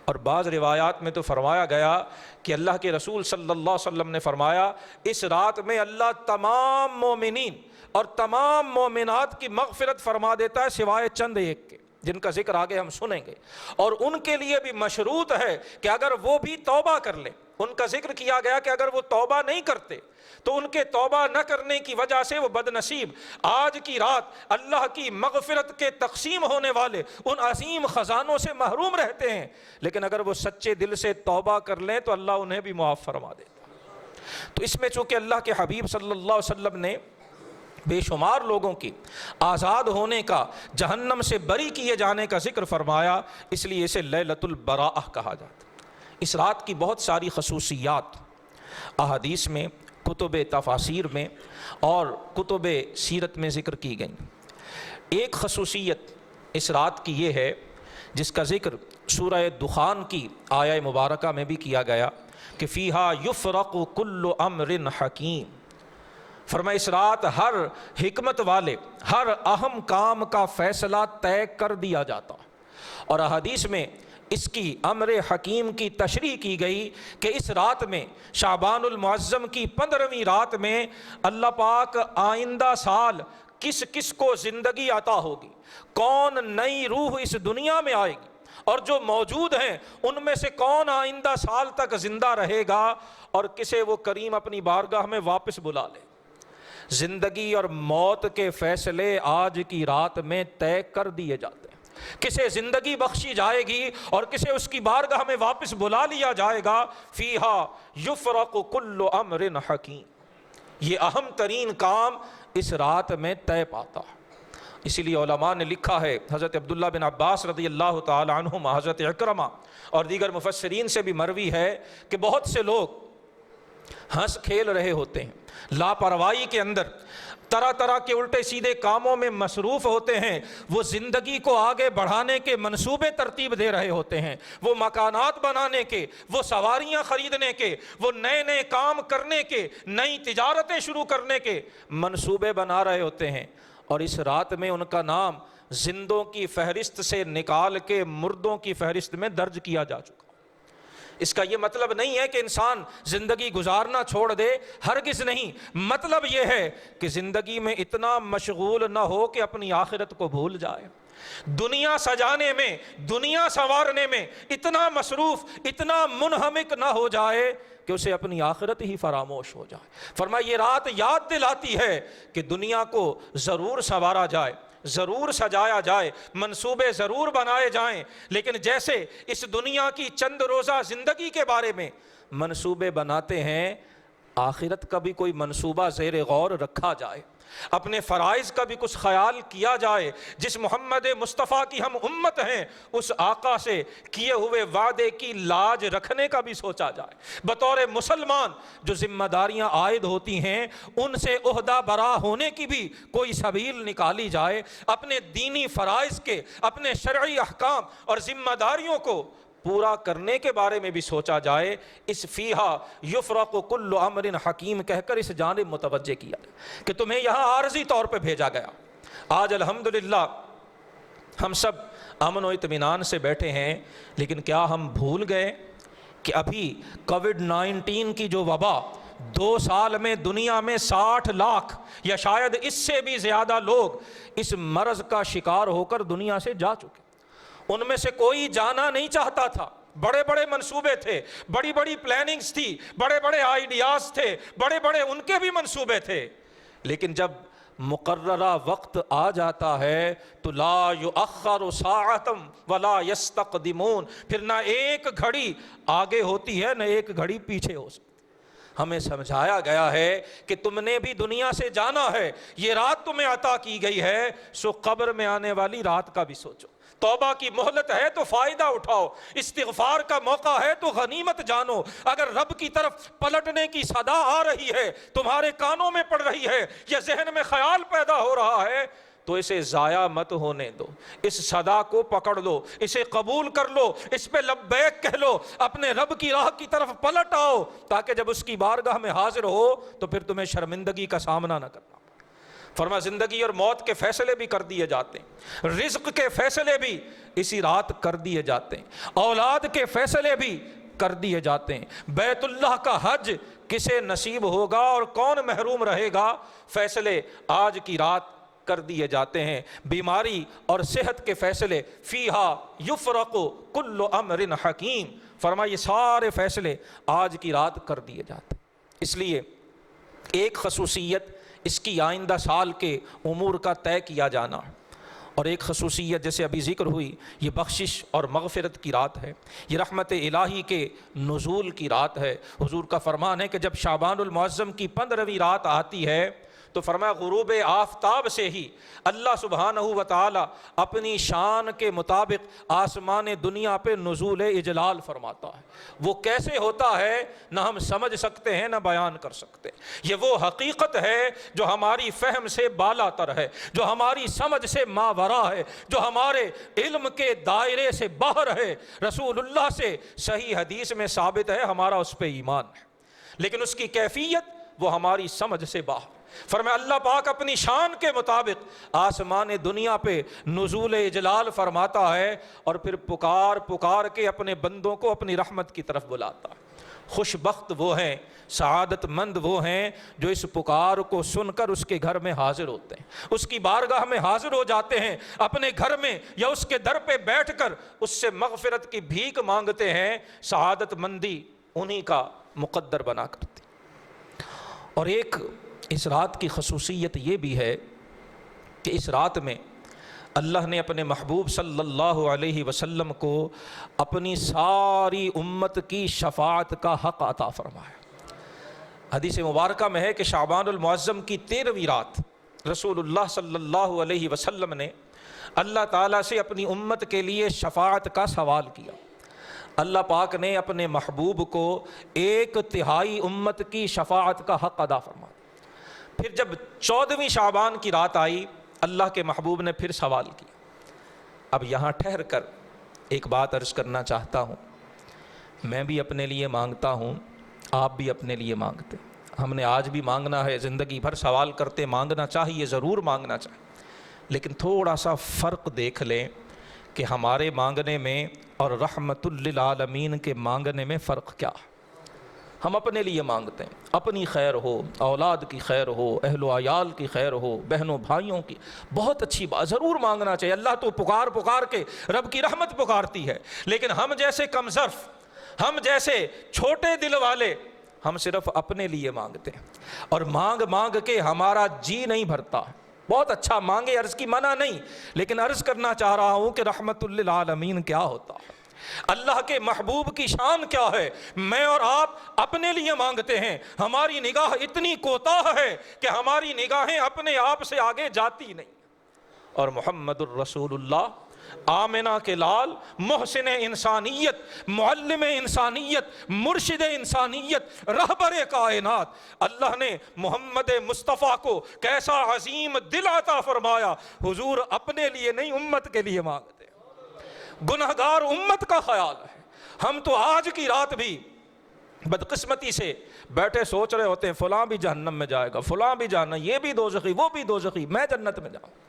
اور بعض روایات میں تو فرمایا گیا کہ اللہ کے رسول صلی اللہ علیہ وسلم نے فرمایا اس رات میں اللہ تمام مومنین اور تمام مومنات کی مغفرت فرما دیتا ہے سوائے چند ایک کے، جن کا ذکر آگے ہم سنیں گے، اور ان کے لیے بھی مشروط ہے کہ اگر وہ بھی توبہ کر لیں۔ ان کا ذکر کیا گیا کہ اگر وہ توبہ نہیں کرتے تو ان کے توبہ نہ کرنے کی وجہ سے وہ بد نصیب آج کی رات اللہ کی مغفرت کے تقسیم ہونے والے ان عظیم خزانوں سے محروم رہتے ہیں، لیکن اگر وہ سچے دل سے توبہ کر لیں تو اللہ انہیں بھی معاف فرما دیتا۔ تو اس میں چونکہ اللہ کے حبیب صلی اللہ علیہ وسلم نے بے شمار لوگوں کی آزاد ہونے کا، جہنم سے بری کیے جانے کا ذکر فرمایا، اس لیے اسے لیلۃ البراءہ کہا جاتا ہے۔ اس رات کی بہت ساری خصوصیات احادیث میں، کتب تفاسیر میں اور کتب سیرت میں ذکر کی گئیں۔ ایک خصوصیت اس رات کی یہ ہے جس کا ذکر سورہ دخان کی آیہ مبارکہ میں بھی کیا گیا کہ فیہا یفرق کل امر حکیم۔ فرمایا اس رات ہر حکمت والے، ہر اہم کام کا فیصلہ طے کر دیا جاتا، اور احادیث میں اس کی امر حکیم کی تشریح کی گئی کہ اس رات میں شعبان المعظم کی 15ویں رات میں اللہ پاک آئندہ سال کس کس کو زندگی عطا ہوگی، کون نئی روح اس دنیا میں آئے گی، اور جو موجود ہیں ان میں سے کون آئندہ سال تک زندہ رہے گا، اور کسے وہ کریم اپنی بارگاہ میں واپس بلا لے۔ زندگی اور موت کے فیصلے آج کی رات میں طے کر دیے جاتے ہیں۔ کسے زندگی بخشی جائے گی اور کسے اس کی بارگاہ میں واپس بلا لیا جائے گا۔ فیہا یفرق کل امر حکیم، یہ اہم ترین کام اس رات میں طے پاتا ہے۔ اسی لیے علماء نے لکھا ہے، حضرت عبداللہ بن عباس رضی اللہ تعالی عنہما، حضرت اکرمہ اور دیگر مفسرین سے بھی مروی ہے کہ بہت سے لوگ ہنس کھیل رہے ہوتے ہیں، لاپرواہی کے اندر طرح طرح کے الٹے سیدھے کاموں میں مصروف ہوتے ہیں، وہ زندگی کو آگے بڑھانے کے منصوبے ترتیب دے رہے ہوتے ہیں، وہ مکانات بنانے کے، وہ سواریاں خریدنے کے، وہ نئے نئے کام کرنے کے، نئی تجارتیں شروع کرنے کے منصوبے بنا رہے ہوتے ہیں، اور اس رات میں ان کا نام زندوں کی فہرست سے نکال کے مردوں کی فہرست میں درج کیا جا چکا۔ اس کا یہ مطلب نہیں ہے کہ انسان زندگی گزارنا چھوڑ دے، ہرگز نہیں۔ مطلب یہ ہے کہ زندگی میں اتنا مشغول نہ ہو کہ اپنی آخرت کو بھول جائے، دنیا سجانے میں، دنیا سنوارنے میں اتنا مصروف، اتنا منہمک نہ ہو جائے کہ اسے اپنی آخرت ہی فراموش ہو جائے۔ فرمایا یہ رات یاد دلاتی ہے کہ دنیا کو ضرور سنوارا جائے، ضرور سجایا جائے، منصوبے ضرور بنائے جائیں، لیکن جیسے اس دنیا کی چند روزہ زندگی کے بارے میں منصوبے بناتے ہیں، آخرت کا بھی کوئی منصوبہ زیر غور رکھا جائے، اپنے فرائض کا بھی کچھ خیال کیا جائے۔ جس محمد مصطفیٰ کی ہم امت ہیں، اس آقا سے کیے ہوئے وعدے کی لاج رکھنے کا بھی سوچا جائے۔ بطور مسلمان جو ذمہ داریاں عائد ہوتی ہیں ان سے عہدہ برا ہونے کی بھی کوئی سبیل نکالی جائے، اپنے دینی فرائض کے، اپنے شرعی احکام اور ذمہ داریوں کو پورا کرنے کے بارے میں بھی سوچا جائے۔ اس فیہا یفرق کل امر حکیم کہہ کر اس جانب متوجہ کیا کہ تمہیں یہاں عارضی طور پہ بھیجا گیا۔ آج الحمدللہ ہم سب امن و اطمینان سے بیٹھے ہیں، لیکن کیا ہم بھول گئے کہ ابھی کووڈ-19 کی جو وبا 2 سال میں دنیا میں 60 لاکھ یا شاید اس سے بھی زیادہ لوگ اس مرض کا شکار ہو کر دنیا سے جا چکے، ان میں سے کوئی جانا نہیں چاہتا تھا، بڑے بڑے منصوبے تھے، بڑی بڑی پلاننگز تھی، بڑے بڑے آئیڈیاز تھے، بڑے بڑے ان کے بھی منصوبے تھے، لیکن جب مقررہ وقت آ جاتا ہے تو لا یؤخر ساعتم ولا یستقدمون، پھر نہ ایک گھڑی آگے ہوتی ہے نہ ایک گھڑی پیچھے ہو سکتی۔ ہمیں سمجھایا گیا ہے کہ تم نے بھی دنیا سے جانا ہے، یہ رات تمہیں عطا کی گئی ہے، سو قبر میں آنے والی رات کا بھی سوچو۔ توبہ کی مہلت ہے تو فائدہ اٹھاؤ، استغفار کا موقع ہے تو غنیمت جانو۔ اگر رب کی طرف پلٹنے کی صدا آ رہی ہے، تمہارے کانوں میں پڑ رہی ہے یا ذہن میں خیال پیدا ہو رہا ہے، تو اسے ضائع مت ہونے دو، اس صدا کو پکڑ لو، اسے قبول کر لو، اس پہ لبیک کہہ لو، اپنے رب کی راہ کی طرف پلٹ آؤ، تاکہ جب اس کی بارگاہ میں حاضر ہو تو پھر تمہیں شرمندگی کا سامنا نہ کرنا۔ فرما زندگی اور موت کے فیصلے بھی کر دیے جاتے ہیں، رزق کے فیصلے بھی اسی رات کر دیے جاتے ہیں، اولاد کے فیصلے بھی کر دیے جاتے ہیں، بیت اللہ کا حج کسے نصیب ہوگا اور کون محروم رہے گا، فیصلے آج کی رات کر دیے جاتے ہیں۔ بیماری اور صحت کے فیصلے فیہا یفرق کل امر حکیم، فرمایا یہ سارے فیصلے آج کی رات کر دیے جاتے ہیں۔ اس لیے ایک خصوصیت اس کی آئندہ سال کے امور کا طے کیا جانا، اور ایک خصوصیت جیسے ابھی ذکر ہوئی، یہ بخشش اور مغفرت کی رات ہے، یہ رحمت الہی کے نزول کی رات ہے۔ حضور کا فرمان ہے کہ جب شعبان المعظم کی 15ویں رات آتی ہے تو فرمایا غروب آفتاب سے ہی اللہ سبحانہ و تعالی اپنی شان کے مطابق آسمان دنیا پہ نزول اجلال فرماتا ہے۔ وہ کیسے ہوتا ہے نہ ہم سمجھ سکتے ہیں نہ بیان کر سکتے، یہ وہ حقیقت ہے جو ہماری فہم سے بالا تر ہے، جو ہماری سمجھ سے ماورا ہے، جو ہمارے علم کے دائرے سے باہر ہے۔ رسول اللہ سے صحیح حدیث میں ثابت ہے، ہمارا اس پہ ایمان ہے، لیکن اس کی کیفیت وہ ہماری سمجھ سے باہر۔ فرمایا اللہ پاک اپنی شان کے مطابق آسمان دنیا پہ نزول اجلال فرماتا ہے، اور پھر پکار پکار کے اپنے بندوں کو اپنی رحمت کی طرف بلاتا ہے۔ خوش بخت وہ ہیں، سعادت مند وہ ہیں جو اس پکار کو سن کر اس کے گھر میں حاضر ہوتے ہیں، اس کی بارگاہ میں حاضر ہو جاتے ہیں، اپنے گھر میں یا اس کے در پہ بیٹھ کر اس سے مغفرت کی بھیک مانگتے ہیں۔ سعادت مندی انہی کا مقدر بنا کرتی۔ اور ایک اس رات کی خصوصیت یہ بھی ہے کہ اس رات میں اللہ نے اپنے محبوب صلی اللہ علیہ وسلم کو اپنی ساری امت کی شفاعت کا حق عطا فرمایا۔ حدیث مبارکہ میں ہے کہ شعبان المعظم کی 13ویں رات رسول اللہ صلی اللہ علیہ وسلم نے اللہ تعالیٰ سے اپنی امت کے لیے شفاعت کا سوال کیا۔ اللہ پاک نے اپنے محبوب کو 1/3 امت کی شفاعت کا حق ادا فرمایا۔ پھر جب 14ویں شعبان کی رات آئی، اللہ کے محبوب نے پھر سوال کیا۔ اب یہاں ٹھہر کر ایک بات عرض کرنا چاہتا ہوں، میں بھی اپنے لیے مانگتا ہوں، آپ بھی اپنے لیے مانگتے، ہم نے آج بھی مانگنا ہے، زندگی بھر سوال کرتے، مانگنا چاہیے، ضرور مانگنا چاہیے، لیکن تھوڑا سا فرق دیکھ لیں کہ ہمارے مانگنے میں اور رحمت للعالمین کے مانگنے میں فرق کیا ہے۔ ہم اپنے لیے مانگتے ہیں، اپنی خیر ہو، اولاد کی خیر ہو، اہل و عیال کی خیر ہو، بہنوں بھائیوں کی، بہت اچھی بات، ضرور مانگنا چاہیے۔ اللہ تو پکار پکار کے رب کی رحمت پکارتی ہے، لیکن ہم جیسے کمظرف، ہم جیسے چھوٹے دل والے، ہم صرف اپنے لیے مانگتے ہیں، اور مانگ مانگ کے ہمارا جی نہیں بھرتا۔ بہت اچھا مانگے، عرض کی منع نہیں، لیکن عرض کرنا چاہ رہا ہوں کہ رحمت للعالمین کیا ہوتا ہے، اللہ کے محبوب کی شان کیا ہے۔ میں اور آپ اپنے لیے مانگتے ہیں، ہماری نگاہ اتنی کوتاہ ہے کہ ہماری نگاہیں اپنے آپ سے آگے جاتی نہیں، اور محمد الرسول اللہ آمنہ کے لال، محسن انسانیت، معلم انسانیت، مرشد انسانیت، رہبر کائنات، اللہ نے محمد مصطفیٰ کو کیسا عظیم دل عطا فرمایا۔ حضور اپنے لیے نہیں، امت کے لیے مانگتے، گنہگار امت کا خیال ہے۔ ہم تو آج کی رات بھی بدقسمتی سے بیٹھے سوچ رہے ہوتے ہیں فلاں بھی جہنم میں جائے گا، فلاں بھی جہنم، یہ بھی دوزخی، وہ بھی دوزخی، میں جنت میں جاؤں۔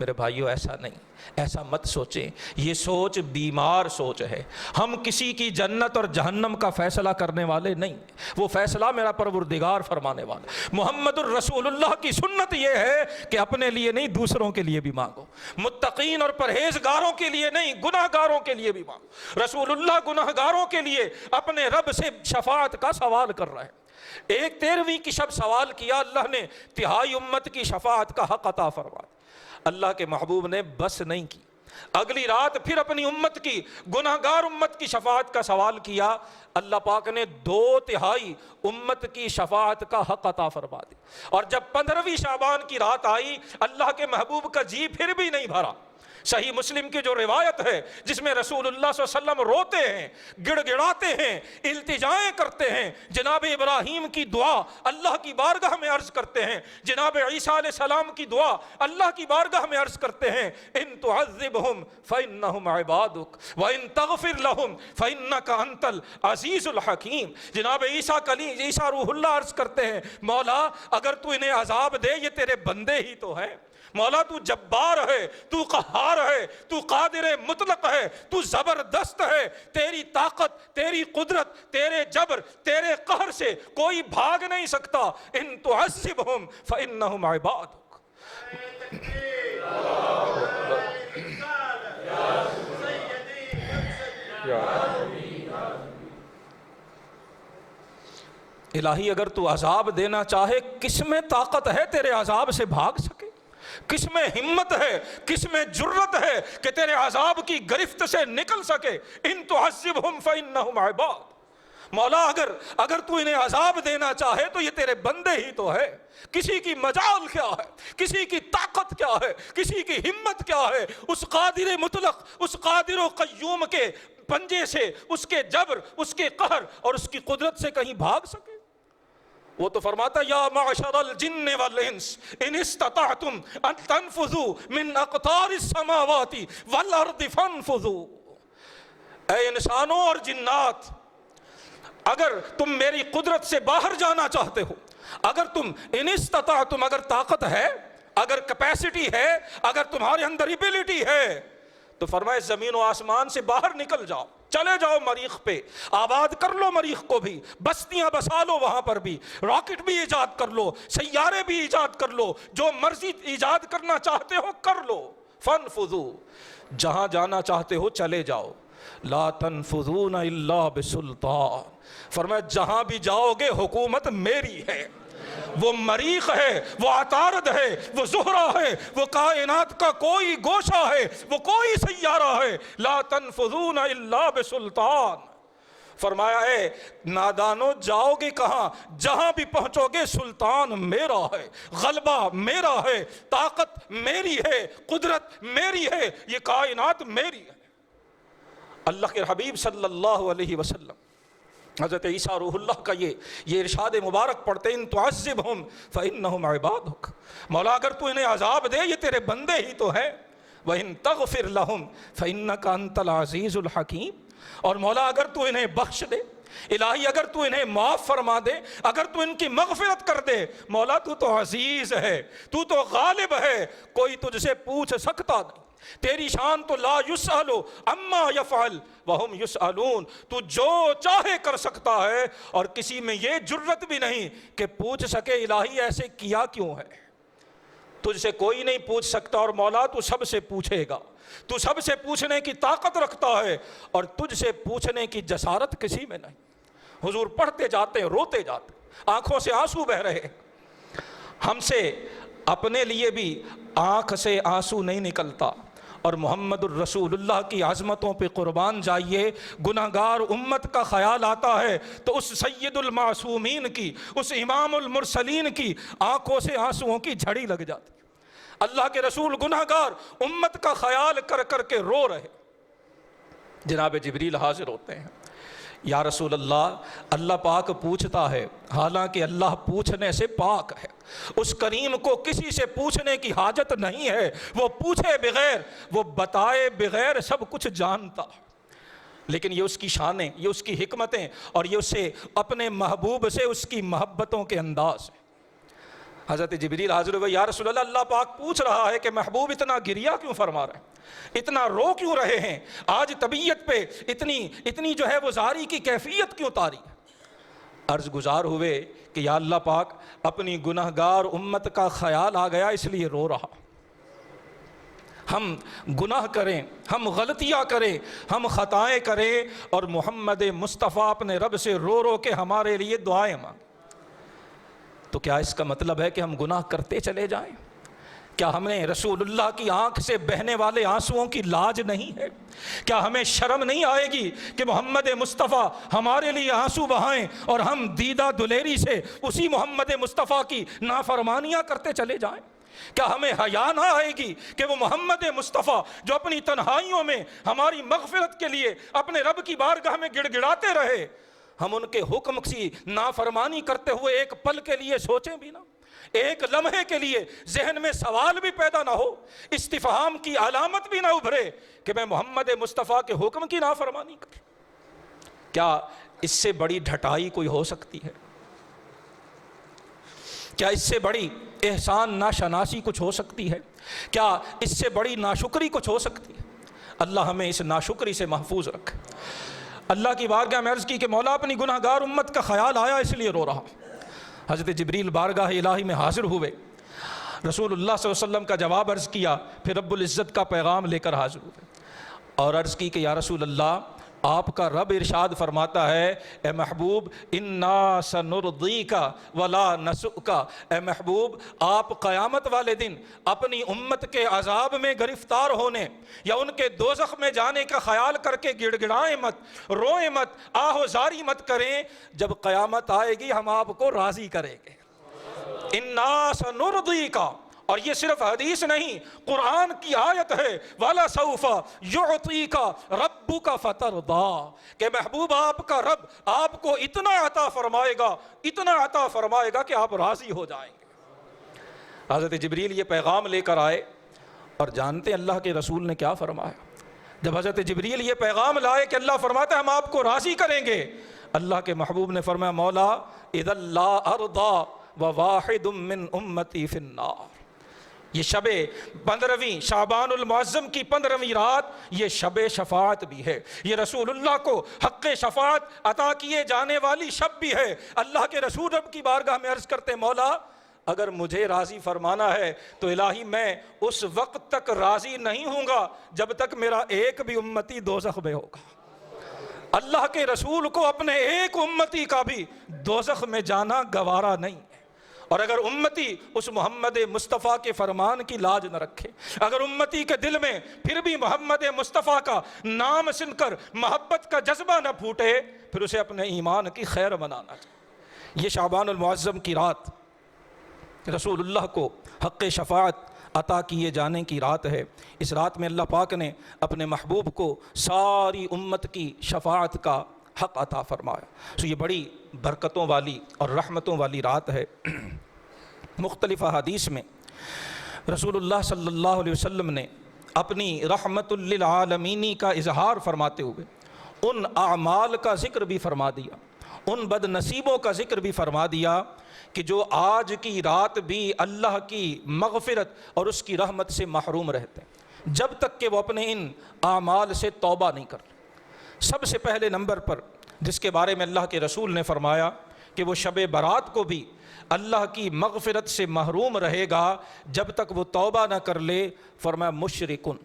میرے بھائیو ایسا نہیں، ایسا مت سوچیں، یہ سوچ بیمار سوچ ہے۔ ہم کسی کی جنت اور جہنم کا فیصلہ کرنے والے نہیں، وہ فیصلہ میرا پروردگار فرمانے والا۔ محمد الرسول اللہ کی سنت یہ ہے کہ اپنے لیے نہیں، دوسروں کے لیے بھی مانگو، متقین اور پرہیزگاروں کے لیے نہیں، گناہگاروں کے لیے بھی مانگو۔ رسول اللہ گناہگاروں کے لیے اپنے رب سے شفاعت کا سوال کر رہے ہیں۔ ایک 13ویں کی شب سوال کیا، اللہ نے تہائی امت کی شفاعت کا حق عطا فرما دیا۔ اللہ کے محبوب نے بس نہیں کی، اگلی رات پھر اپنی امت کی، گناہگار امت کی شفاعت کا سوال کیا، اللہ پاک نے 2/3 امت کی شفاعت کا حق عطا فرما دی۔ اور جب 15ویں شعبان کی رات آئی، اللہ کے محبوب کا جی پھر بھی نہیں بھرا۔ صحیح مسلم کی جو روایت ہے جس میں رسول اللہ صلی اللہ علیہ وسلم روتے ہیں، گڑ گڑاتے ہیں، التجائیں کرتے ہیں، جناب ابراہیم کی دعا اللہ کی بارگاہ میں عرض کرتے ہیں، جناب عیسیٰ علیہ السلام کی دعا اللہ کی بارگاہ میں عرض کرتے ہیں، ان تعذبہم فإنہم عبادک وإن تغفر لہم فإنک انت العزیز الحکیم۔ جناب عیسیٰ روح اللہ عرض کرتے ہیں، مولا اگر تو انہیں عذاب دے یہ تیرے بندے ہی تو ہیں، مولا تو جبار ہے، تو قہار ہے، تو قادر مطلق ہے، تو زبردست ہے، تیری طاقت، تیری قدرت، تیرے جبر، تیرے قہر سے کوئی بھاگ نہیں سکتا۔ ان تعذبہم فإنہم عبادک۔ الہی اگر تو عذاب دینا چاہے، کس میں طاقت ہے تیرے عذاب سے بھاگ سکے؟ کس میں ہمت ہے، کس میں جرت ہے کہ تیرے عذاب کی گرفت سے نکل سکے؟ ان تعذبہم فإنہم عباد۔ مولا اگر تو انہیں عذاب دینا چاہے تو یہ تیرے بندے ہی تو ہے۔ کسی کی مجال کیا ہے، کسی کی طاقت کیا ہے، کسی کی ہمت کیا ہے اس قادر مطلق، اس قادر و قیوم کے پنجے سے، اس کے جبر، اس کے قہر اور اس کی قدرت سے کہیں بھاگ سکے؟ وہ تو فرماتا یا معشر الجن والانس ان استطعتم ان تنفذوا من اقطار السماوات والارض فانفذوا۔ اے انسانوں اور جنات، اگر تم میری قدرت سے باہر جانا چاہتے ہو، اگر تم ان استطعتم، اگر طاقت ہے، اگر کیپیسٹی ہے، اگر تمہارے اندر ایبلٹی ہے، تو فرمائے زمین و آسمان سے باہر نکل جاؤ، چلے جاؤ مریخ پہ، آباد کر لو مریخ کو بھی، بستیاں بسا لو وہاں پر بھی، راکٹ بھی ایجاد کر لو، سیارے بھی ایجاد کر لو، جو مرضی ایجاد کرنا چاہتے ہو کر لو۔ فانفذوا، جہاں جانا چاہتے ہو چلے جاؤ۔ لا تنفذون الا بسلطان، فرمایا جہاں بھی جاؤ گے حکومت میری ہے، وہ مریخ ہے، وہ عطارد ہے، وہ زہرہ ہے، وہ کائنات کا کوئی گوشہ ہے، وہ کوئی سیارہ ہے۔ لا تنفذون الا بسلطان، فرمایا ہے نادانو جاؤ گے کہاں؟ جہاں بھی پہنچو گے سلطان میرا ہے، غلبہ میرا ہے، طاقت میری ہے، قدرت میری ہے، یہ کائنات میری ہے۔ اللہ کے حبیب صلی اللہ علیہ وسلم حضرت عیسیٰ روح اللہ کا یہ ارشاد مبارک پڑھتے ان تعذبہم فإنہم عبادک، مولا اگر تو انہیں عذاب دے یہ تیرے بندے ہی تو ہے، وَإِن تَغْفِرْ لَهُمْ فَإِنَّكَ أَنْتَ الْعَزِيزُ الْحَكِيمُ، اور مولا اگر تو انہیں بخش دے، الہی اگر تو انہیں معاف فرما دے، اگر تو ان کی مغفرت کر دے، مولا تو تو عزیز ہے، تو تو غالب ہے، کوئی تجھ سے پوچھ سکتا نہیں، تیری شان تو لا یسأل اما یفعل وہم یسألون، تو جو چاہے کر سکتا ہے اور کسی میں یہ جرت بھی نہیں کہ پوچھ سکے الہی ایسے کیا کیوں ہے۔ تجھ سے کوئی نہیں پوچھ سکتا اور مولا تو سب سے پوچھے گا، تو سب سے پوچھنے کی طاقت رکھتا ہے اور تجھ سے پوچھنے کی جسارت کسی میں نہیں۔ حضور پڑھتے جاتے ہیں، روتے جاتے، آنکھوں سے آنسو بہ رہے، ہم سے اپنے لیے بھی آنکھ سے آنسو نہیں نکلتا، اور محمد الرسول اللہ کی عظمتوں پہ قربان جائیے، گناہگار امت کا خیال آتا ہے تو اس سید المعصومین کی، اس امام المرسلین کی آنکھوں سے آنسوؤں کی جھڑی لگ جاتی۔ اللہ کے رسول گناہگار امت کا خیال کر کر کے رو رہے، جناب جبریل حاضر ہوتے ہیں، یا رسول اللہ، اللہ پاک پوچھتا ہے، حالانکہ اللہ پوچھنے سے پاک ہے، اس کریم کو کسی سے پوچھنے کی حاجت نہیں ہے، وہ پوچھے بغیر، وہ بتائے بغیر سب کچھ جانتا، لیکن یہ اس کی شانیں، یہ اس کی حکمتیں اور یہ اسے اپنے محبوب سے اس کی محبتوں کے انداز ہیں۔ حضرت جبریل حاضر ہوئے، یا رسول اللہ، اللہ پاک پوچھ رہا ہے کہ محبوب اتنا گریہ کیوں فرما رہے ہیں، اتنا رو کیوں رہے ہیں، آج طبیعت پہ اتنی جو ہے وہ زاری کی کیفیت کیوں طاری ہے؟ عرض گزار ہوئے کہ یا اللہ پاک، اپنی گناہگار امت کا خیال آ گیا اس لیے رو رہا، ہم گناہ کریں، ہم غلطیاں کریں، ہم خطائیں کریں اور محمد مصطفیٰ اپنے رب سے رو رو کے ہمارے لیے دعائیں مانگیں۔ تو کیا اس کا مطلب ہے کہ ہم گناہ کرتے چلے جائیں؟ کیا ہمیں رسول اللہ کی آنکھ سے بہنے والے آنسوؤں کی لاج نہیں ہے؟ کیا ہمیں شرم نہیں آئے گی کہ محمد مصطفیٰ ہمارے لیے آنسو بہائیں اور ہم دیدہ دلیری سے اسی محمد مصطفیٰ کی نافرمانیاں کرتے چلے جائیں؟ کیا ہمیں حیا نہ آئے گی کہ وہ محمد مصطفیٰ جو اپنی تنہائیوں میں ہماری مغفرت کے لیے اپنے رب کی بارگاہ میں گڑ گڑاتے رہے، ہم ان کے حکم کی نافرمانی کرتے ہوئے ایک پل کے لیے سوچیں بھی نہ، ایک لمحے کے لیے ذہن میں سوال بھی پیدا نہ ہو، استفہام کی علامت بھی نہ ابھرے کہ میں محمد مصطفیٰ کے حکم کی نافرمانی کر؟ کیا اس سے بڑی ڈھٹائی کوئی ہو سکتی ہے؟ کیا اس سے بڑی احسان ناشناسی کچھ ہو سکتی ہے؟ کیا اس سے بڑی ناشکری کچھ ہو سکتی ہے؟ اللہ ہمیں اس ناشکری سے محفوظ رکھے۔ اللہ کی بارگاہ میں عرض کی کہ مولا اپنی گناہ گار امت کا خیال آیا اس لیے رو رہا۔ حضرت جبریل بارگاہ الہی میں حاضر ہوئے، رسول اللہ صلی اللہ علیہ وسلم کا جواب عرض کیا، پھر رب العزت کا پیغام لے کر حاضر ہوئے اور عرض کی کہ یا رسول اللہ، آپ کا رب ارشاد فرماتا ہے اے محبوب انا سنرضیک ولا نسؤک، اے محبوب آپ قیامت والے دن اپنی امت کے عذاب میں گرفتار ہونے یا ان کے دوزخ میں جانے کا خیال کر کے گڑ گڑائیں مت، روئیں مت، آہ زاری مت کریں، جب قیامت آئے گی ہم آپ کو راضی کریں گے۔ انا سنرضیک، اور یہ صرف حدیث نہیں، قرآن کی آیت ہے، وَلَسَوْفَ يُعْطِيكَ رَبُّكَ فَتَرْضَىٰ، کہ محبوب آپ کا رب آپ کو اتنا عطا فرمائے گا، اتنا عطا فرمائے گا کہ آپ راضی ہو جائیں گے۔ حضرت جبریل یہ پیغام لے کر آئے اور جانتے اللہ کے رسول نے کیا فرمایا؟ جب حضرت جبریل یہ پیغام لائے کہ اللہ فرماتا ہے ہم آپ کو راضی کریں گے، اللہ کے محبوب نے فرمایا مولا اذا لا ارضى وواحد من امتی فی النار۔ یہ شب 15ویں شعبان المعظم کی 15ویں رات یہ شب شفاعت بھی ہے، یہ رسول اللہ کو حق شفاعت عطا کیے جانے والی شب بھی ہے۔ اللہ کے رسول رب کی بارگاہ میں عرض کرتے مولا اگر مجھے راضی فرمانا ہے تو الہی میں اس وقت تک راضی نہیں ہوں گا جب تک میرا ایک بھی امتی دوزخ میں ہوگا۔ اللہ کے رسول کو اپنے ایک امتی کا بھی دوزخ میں جانا گوارا نہیں، اور اگر امتی اس محمد مصطفیٰ کے فرمان کی لاج نہ رکھے، اگر امتی کے دل میں پھر بھی محمد مصطفیٰ کا نام سن کر محبت کا جذبہ نہ پھوٹے، پھر اسے اپنے ایمان کی خیر منانا چاہیے۔ یہ شعبان المعظم کی رات رسول اللہ کو حق شفاعت عطا کیے جانے کی رات ہے۔ اس رات میں اللہ پاک نے اپنے محبوب کو ساری امت کی شفاعت کا حق عطا فرمایا۔ تو یہ بڑی برکتوں والی اور رحمتوں والی رات ہے۔ مختلف احادیث میں رسول اللہ صلی اللہ علیہ وسلم نے اپنی رحمت للعالمینی کا اظہار فرماتے ہوئے ان اعمال کا ذکر بھی فرما دیا، ان بد نصیبوں کا ذکر بھی فرما دیا کہ جو آج کی رات بھی اللہ کی مغفرت اور اس کی رحمت سے محروم رہتے ہیں جب تک کہ وہ اپنے ان اعمال سے توبہ نہیں کر لیں۔ سب سے پہلے نمبر پر جس کے بارے میں اللہ کے رسول نے فرمایا کہ وہ شب برات کو بھی اللہ کی مغفرت سے محروم رہے گا جب تک وہ توبہ نہ کر لے، فرمایا مشرکن،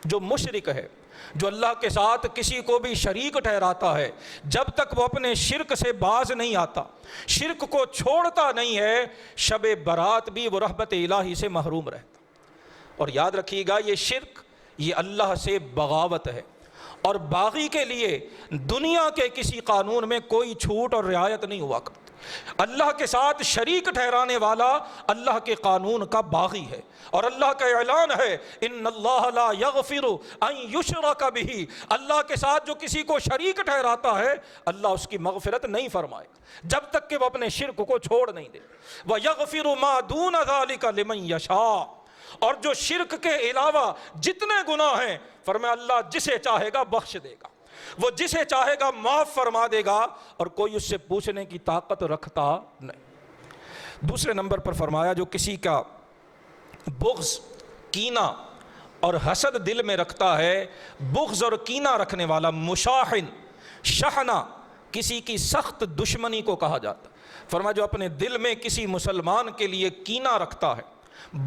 جو مشرک ہے، جو اللہ کے ساتھ کسی کو بھی شریک ٹھہراتا ہے، جب تک وہ اپنے شرک سے باز نہیں آتا، شرک کو چھوڑتا نہیں ہے، شب برات بھی وہ رحمت الہی سے محروم رہتا۔ اور یاد رکھیے گا یہ شرک یہ اللہ سے بغاوت ہے، اور باغی کے لیے دنیا کے کسی قانون میں کوئی چھوٹ اور رعایت نہیں ہوا کرتی۔ اللہ کے ساتھ شریک ٹھہرانے والا اللہ کے قانون کا باغی ہے، اور اللہ کا اعلان ہے ان اللہ لا یغفر ان یشرک بہ، اللہ کے ساتھ جو کسی کو شریک ٹھہراتا ہے اللہ اس کی مغفرت نہیں فرمائے گا جب تک کہ وہ اپنے شرک کو چھوڑ نہیں دے۔ وَيَغْفِرُ مَا دُونَ ذَلِكَ لِمَن يَشَاءُ، اور جو شرک کے علاوہ جتنے گناہ ہیں فرمایا اللہ جسے چاہے گا بخش دے گا، وہ جسے چاہے گا معاف فرما دے گا، اور کوئی اس سے پوچھنے کی طاقت رکھتا نہیں۔ دوسرے نمبر پر فرمایا جو کسی کا بغض، کینہ اور حسد دل میں رکھتا ہے، بغض اور کینہ رکھنے والا مشاحن، شحنہ کسی کی سخت دشمنی کو کہا جاتا ہے۔ فرمایا جو اپنے دل میں کسی مسلمان کے لیے کینہ رکھتا ہے،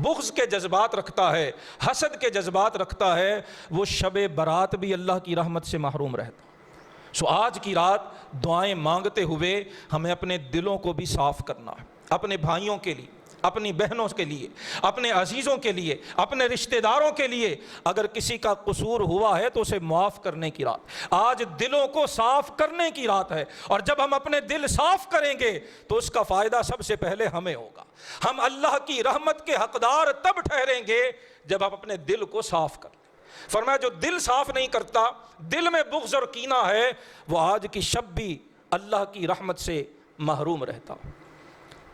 بغض کے جذبات رکھتا ہے، حسد کے جذبات رکھتا ہے، وہ شب برات بھی اللہ کی رحمت سے محروم رہتا۔ سو آج کی رات دعائیں مانگتے ہوئے ہمیں اپنے دلوں کو بھی صاف کرنا ہے، اپنے بھائیوں کے لیے، اپنی بہنوں کے لیے، اپنے عزیزوں کے لیے، اپنے رشتہ داروں کے لیے اگر کسی کا قصور ہوا ہے تو اسے معاف کرنے کی رات۔ آج دلوں کو صاف کرنے کی رات ہے، اور جب ہم اپنے دل صاف کریں گے تو اس کا فائدہ سب سے پہلے ہمیں ہوگا۔ ہم اللہ کی رحمت کے حقدار تب ٹھہریں گے جب ہم اپنے دل کو صاف کر لیں۔ فرمایا جو دل صاف نہیں کرتا، دل میں بغض اور کینہ ہے، وہ آج کی شب بھی اللہ کی رحمت سے محروم رہتا۔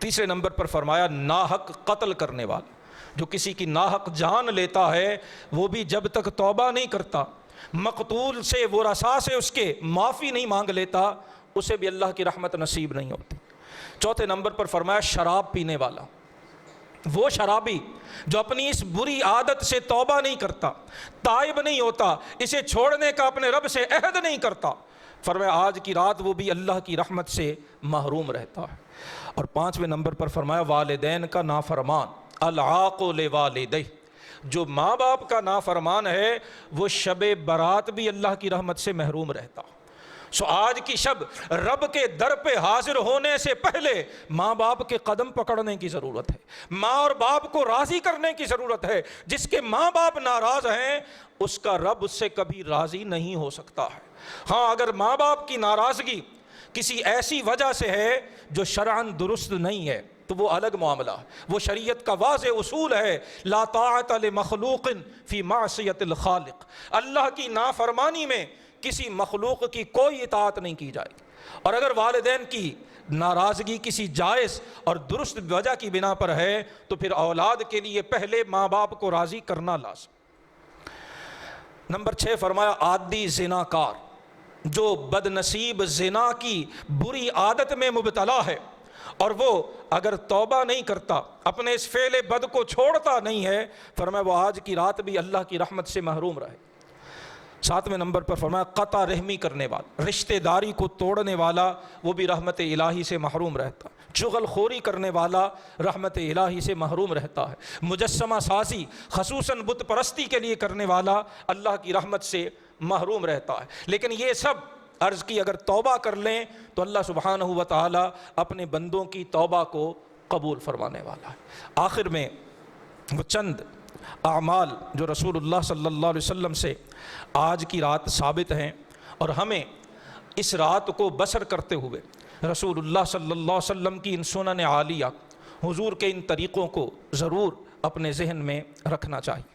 تیسرے نمبر پر فرمایا ناحق قتل کرنے والا، جو کسی کی ناحق جان لیتا ہے وہ بھی جب تک توبہ نہیں کرتا، مقتول سے، ورثاء سے اس کے معافی نہیں مانگ لیتا، اسے بھی اللہ کی رحمت نصیب نہیں ہوتی۔ چوتھے نمبر پر فرمایا شراب پینے والا، وہ شرابی جو اپنی اس بری عادت سے توبہ نہیں کرتا، تائب نہیں ہوتا، اسے چھوڑنے کا اپنے رب سے عہد نہیں کرتا، فرمایا آج کی رات وہ بھی اللہ کی رحمت سے محروم رہتا ہے۔ اور پانچویں نمبر پر فرمایا والدین کا نافرمان، العاق لوالدیہ، جو ماں باپ کا نافرمان ہے وہ شب برات بھی اللہ کی رحمت سے محروم رہتا۔ سو آج کی شب رب کے در پہ حاضر ہونے سے پہلے ماں باپ کے قدم پکڑنے کی ضرورت ہے، ماں اور باپ کو راضی کرنے کی ضرورت ہے۔ جس کے ماں باپ ناراض ہیں اس کا رب اس سے کبھی راضی نہیں ہو سکتا ہے۔ ہاں اگر ماں باپ کی ناراضگی کسی ایسی وجہ سے ہے جو شرعاً درست نہیں ہے تو وہ الگ معاملہ ہے، وہ شریعت کا واضح اصول ہے، لا طاعت لمخلوق فی معصیت الخالق، اللہ کی نافرمانی میں کسی مخلوق کی کوئی اطاعت نہیں کی جائے گی۔ اور اگر والدین کی ناراضگی کسی جائز اور درست وجہ کی بنا پر ہے تو پھر اولاد کے لیے پہلے ماں باپ کو راضی کرنا لازم۔ نمبر 6 فرمایا عادی زنا کار، جو بد نصیب زنا کی بری عادت میں مبتلا ہے اور وہ اگر توبہ نہیں کرتا، اپنے اس فعل بد کو چھوڑتا نہیں ہے، فرمایا وہ آج کی رات بھی اللہ کی رحمت سے محروم رہے۔ 7ویں نمبر پر فرمایا قطع رحمی کرنے والا، رشتہ داری کو توڑنے والا، وہ بھی رحمت الہی سے محروم رہتا۔ چغل خوری کرنے والا رحمت الہی سے محروم رہتا ہے۔ مجسمہ سازی خصوصاً بت پرستی کے لیے کرنے والا اللہ کی رحمت سے محروم رہتا ہے۔ لیکن یہ سب عرض کی اگر توبہ کر لیں تو اللہ سبحانہ و تعالی اپنے بندوں کی توبہ کو قبول فرمانے والا ہے۔ آخر میں وہ چند اعمال جو رسول اللہ صلی اللہ علیہ وسلم سے آج کی رات ثابت ہیں، اور ہمیں اس رات کو بسر کرتے ہوئے رسول اللہ صلی اللہ علیہ وسلم کی ان سنن عالیہ، حضور کے ان طریقوں کو ضرور اپنے ذہن میں رکھنا چاہیے۔